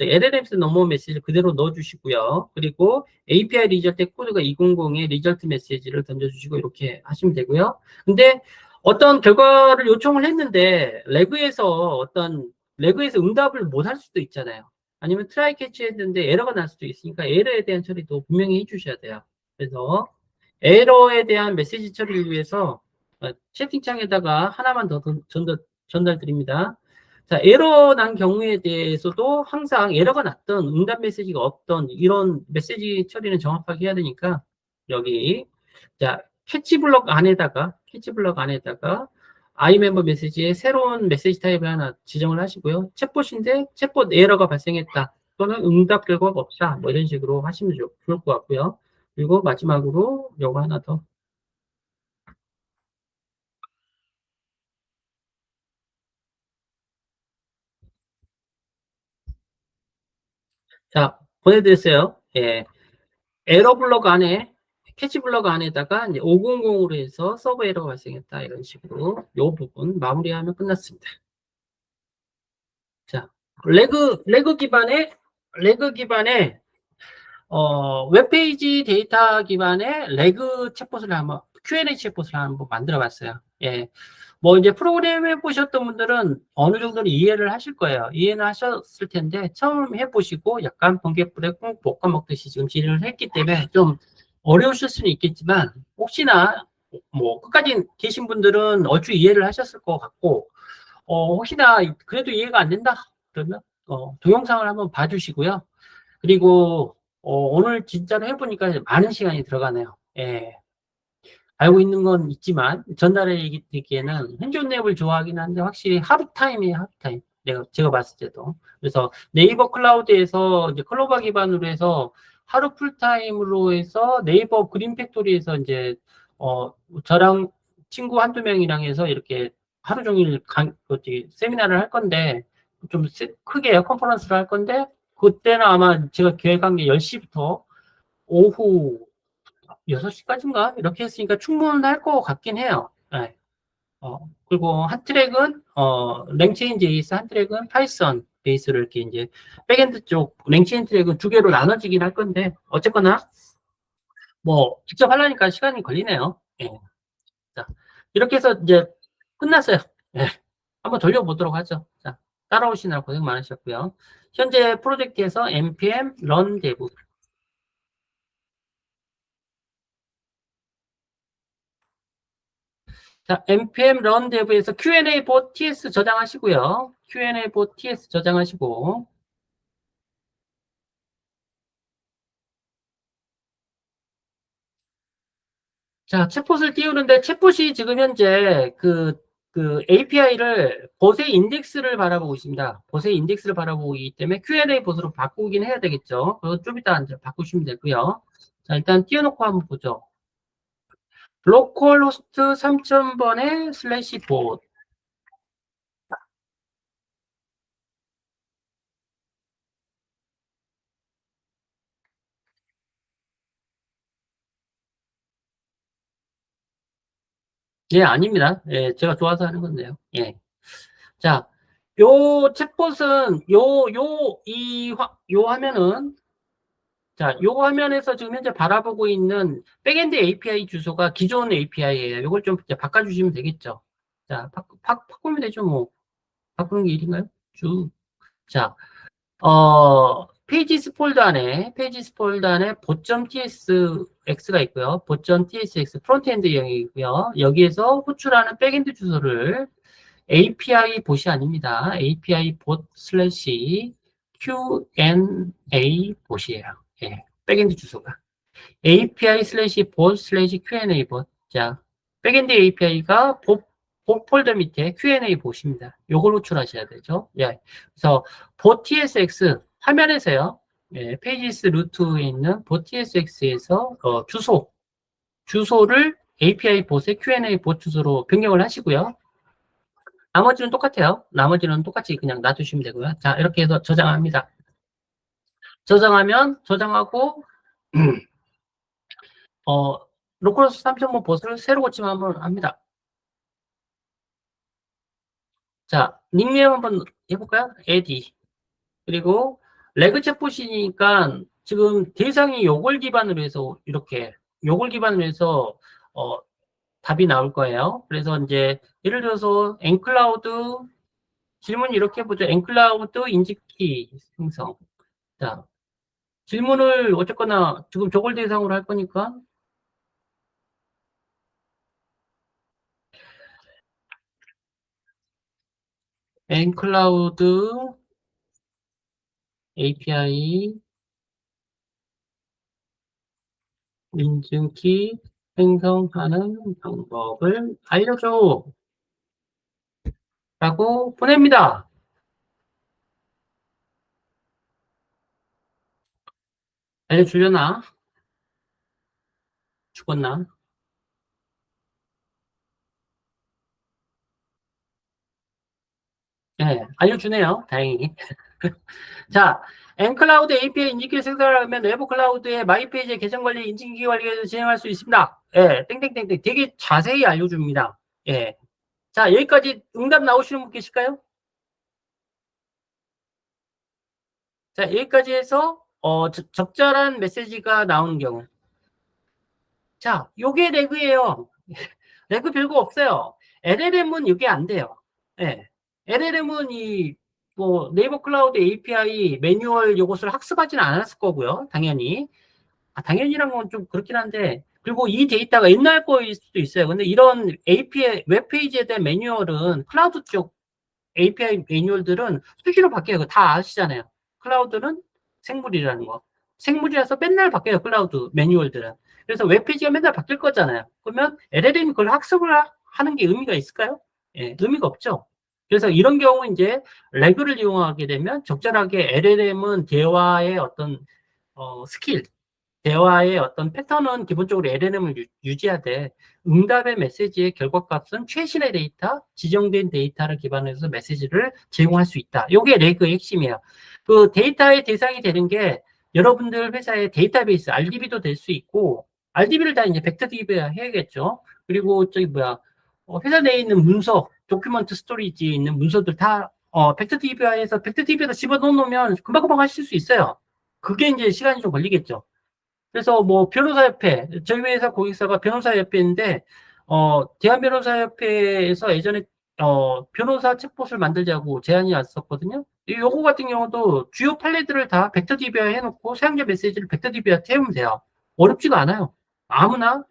LLM에서 넘어온 메시지를 그대로 넣어주시고요. 그리고 API 리절트 코드가 200의 리절트 메시지를 던져주시고 이렇게 하시면 되고요. 근데 어떤 결과를 요청을 했는데 레그에서 응답을 못 할 수도 있잖아요. 아니면 트라이 캐치 했는데 에러가 날 수도 있으니까 에러에 대한 처리도 분명히 해주셔야 돼요. 그래서 에러에 대한 메시지 처리를 위해서 채팅창에다가 하나만 더 전달드립니다. 자, 에러 난 경우에 대해서도 항상 에러가 났던 응답 메시지가 없던 이런 메시지 처리는 정확하게 해야 되니까 여기 자, 캐치 블럭 안에다가 아이멤버 메시지에 새로운 메시지 타입을 하나 지정을 하시고요. 챗봇인데 챗봇 에러가 발생했다. 또는 응답 결과가 없다. 뭐 이런 식으로 하시면 좋을 것 같고요. 그리고 마지막으로 요거 하나 더. 자, 보내드렸어요. 예. 에러 블럭 안에, 캐치 블럭 안에다가 이제 500으로 해서 서버 에러가 발생했다. 이런 식으로 요 부분 마무리하면 끝났습니다. 자, 레그 기반의 웹페이지 데이터 기반의 레그 챗봇을 한번, Q&A 챗봇을 한번 만들어 봤어요. 예. 뭐 이제 프로그램 해보셨던 분들은 어느 정도는 이해를 하실 거예요. 이해는 하셨을 텐데 처음 해보시고 약간 번개불에 꼭 볶아 먹듯이 지금 진행을 했기 때문에 좀 어려우실 수는 있겠지만 혹시나 뭐 끝까지 계신 분들은 얼추 이해를 하셨을 것 같고 혹시나 그래도 이해가 안 된다 그러면 동영상을 한번 봐주시고요. 그리고 오늘 진짜로 해보니까 많은 시간이 들어가네요. 예. 알고 있는 건 있지만 전달해 드리기에는 핸즈온앱을 좋아하긴 한데 확실히 하루 타임이에요. 하루 타임. 제가 봤을 때도. 그래서 네이버 클라우드에서 이제 클로바 기반으로 해서 하루 풀타임으로 해서 네이버 그린 팩토리에서 이제 저랑 친구 한두 명이랑 해서 이렇게 하루 종일 세미나를 할 건데 좀 크게 컨퍼런스를 할 건데 그때는 아마 제가 계획한 게 10시부터 오후 6시까지인가? 이렇게 했으니까 충분할 것 같긴 해요. 네. 그리고 한 트랙은, 랭체인 JS, 한 트랙은 파이썬 베이스를 이렇게 이제, 백엔드 쪽 랭체인 트랙은 두 개로 나눠지긴 할 건데, 어쨌거나, 뭐, 직접 하려니까 시간이 걸리네요. 예. 자, 이렇게 해서 이제 끝났어요. 예. 한번 돌려보도록 하죠. 자, 따라오시느라 고생 많으셨고요. 현재 프로젝트에서 npm run dev. 자, npm run dev에서 Q&A bot ts 저장하시고요. Q&A bot ts 저장하시고. 자, 챗봇을 띄우는데 챗봇이 지금 현재 그 API를 bot의 인덱스를 바라보고 있습니다. bot의 인덱스를 바라보고 있기 때문에 Q&A bot으로 바꾸긴 해야 되겠죠. 그거 좀 이따 이제 바꾸시면 되고요. 자, 일단 띄워놓고 한번 보죠. 로컬호스트 3000번에 슬래시 bot. 예, 아닙니다. 예, 제가 좋아서 하는 건데요. 예. 자, 요 챗봇은 요 화면은 자, 요 화면에서 지금 현재 바라보고 있는 백엔드 API 주소가 기존 API예요. 요걸 좀 이제 바꿔주시면 되겠죠. 자, 바꾸면 되죠, 뭐. 바꾸는 게 일인가요? 쭉. 자, 페이지스 폴더 안에 bot.tsx가 있고요. bot.tsx 프론트엔드 영역이고요. 여기에서 호출하는 백엔드 주소를 API 봇이 아닙니다. API 봇 슬래시 Q&A 봇이에요. 예, 백엔드 주소가. API 슬래시 봇 슬래시 Q&A 봇. 자, 백엔드 API가 봇 폴더 밑에 Q&A 봇입니다. 요걸 호출하셔야 되죠. 예. 그래서 봇 TSX 화면에서요. 예, 페이지스 루트에 있는 봇 TSX에서 주소를 API 봇의 Q&A 봇 주소로 변경을 하시고요. 나머지는 똑같아요. 나머지는 똑같이 그냥 놔두시면 되고요. 자, 이렇게 해서 저장합니다. 저장하면 저장하고 로컬호스트 3.5 보스를 새로 고치면 한번 합니다. 자, 닉네임 한번 해볼까요? 에디. 그리고 레그 챗봇이니까 지금 대상이 요걸 기반으로 해서 이렇게 요걸 기반으로 해서 답이 나올 거예요. 그래서 이제 예를 들어서 엔클라우드 질문 이렇게 해보죠. 엔클라우드 인식키 생성. 자, 질문을 어쨌거나 지금 저걸 대상으로 할 거니까 nCloud API 인증키 생성하는 방법을 알려줘 라고 보냅니다. 알려주려나? 죽었나? 네, 알려주네요. 다행히. 자, nCloud API 인증키 생성하면 외부 클라우드의 마이페이지 계정 관리, 인증키 관리를 진행할 수 있습니다. 예, 땡땡땡땡 되게 자세히 알려줍니다. 예. 자, 여기까지 응답 나오시는 분 계실까요? 자, 여기까지 해서 적절한 메시지가 나오는 경우. 자, 요게 레그예요. 레그 별거 없어요. LLM은 이게 안 돼요. 예. LLM은 뭐 네이버 클라우드 API 매뉴얼 요것을 학습하지는 않았을 거고요. 당연히. 당연히란 건 좀 그렇긴 한데, 그리고 이 데이터가 옛날 거일 수도 있어요. 근데 이런 API, 웹페이지에 대한 매뉴얼은 클라우드 쪽 API 매뉴얼들은 수시로 바뀌어요. 그거 다 아시잖아요. 클라우드는 생물이라는 거. 생물이라서 맨날 바뀌어요. 클라우드 매뉴얼들은. 그래서 웹페이지가 맨날 바뀔 거잖아요. 그러면 LLM이 그걸 학습을 하는 게 의미가 있을까요? 예, 의미가 없죠. 그래서 이런 경우 이제 레그를 이용하게 되면 적절하게 LLM은 대화의 어떤 스킬, 대화의 어떤 패턴은 기본적으로 LLM을 유지하되 응답의 메시지의 결과값은 최신의 데이터, 지정된 데이터를 기반으로 해서 메시지를 제공할 수 있다. 이게 레그의 핵심이에요. 그 데이터의 대상이 되는 게 여러분들 회사의 데이터베이스, RDB도 될 수 있고, RDB를 다 이제 벡터DB 해야겠죠. 그리고 저기 뭐야, 회사 내에 있는 문서, 도큐먼트 스토리지에 있는 문서들 다 벡터DB에서 벡터DB에다 집어넣으면 금방금방 하실 수 있어요. 그게 이제 시간이 좀 걸리겠죠. 그래서 뭐 변호사협회, 저희 회사 고객사가 변호사협회인데 대한변호사협회에서 예전에 변호사 챗봇을 만들자고 제안이 왔었거든요. 요거 같은 경우도 주요 판례들을 다 벡터DB화 해놓고 사용자 메시지를 벡터DB화 태우면 돼요. 어렵지가 않아요. 아무나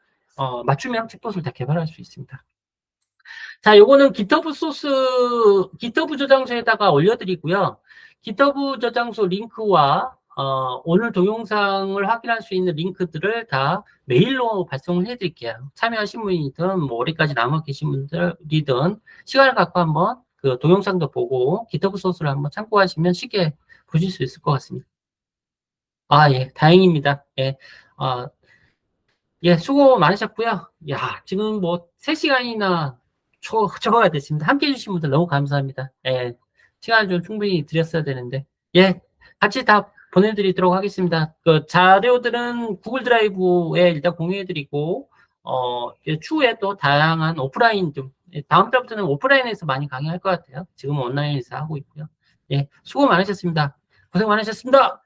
맞춤형 챗봇을 다 개발할 수 있습니다. 자, 요거는 GitHub 소스, GitHub 저장소에다가 올려드리고요. GitHub 저장소 링크와 오늘 동영상을 확인할 수 있는 링크들을 다 메일로 발송을 해드릴게요. 참여하신 분이든 뭐 올해까지 남아 계신 분들이든 시간을 갖고 한번 그 동영상도 보고 GitHub 소스를 한번 참고하시면 쉽게 보실 수 있을 것 같습니다. 아, 예, 다행입니다. 예, 아, 예, 수고 많으셨고요. 야, 지금 뭐 3시간이나 초과가 됐습니다. 함께 해주신 분들 너무 감사합니다. 예, 시간을 좀 충분히 드렸어야 되는데. 예, 같이 다 보내드리도록 하겠습니다. 그 자료들은 구글 드라이브에 일단 공유해드리고, 추후에 또 다양한 오프라인 좀, 다음 달부터는 오프라인에서 많이 강의할 것 같아요. 지금은 온라인에서 하고 있고요. 예, 수고 많으셨습니다. 고생 많으셨습니다.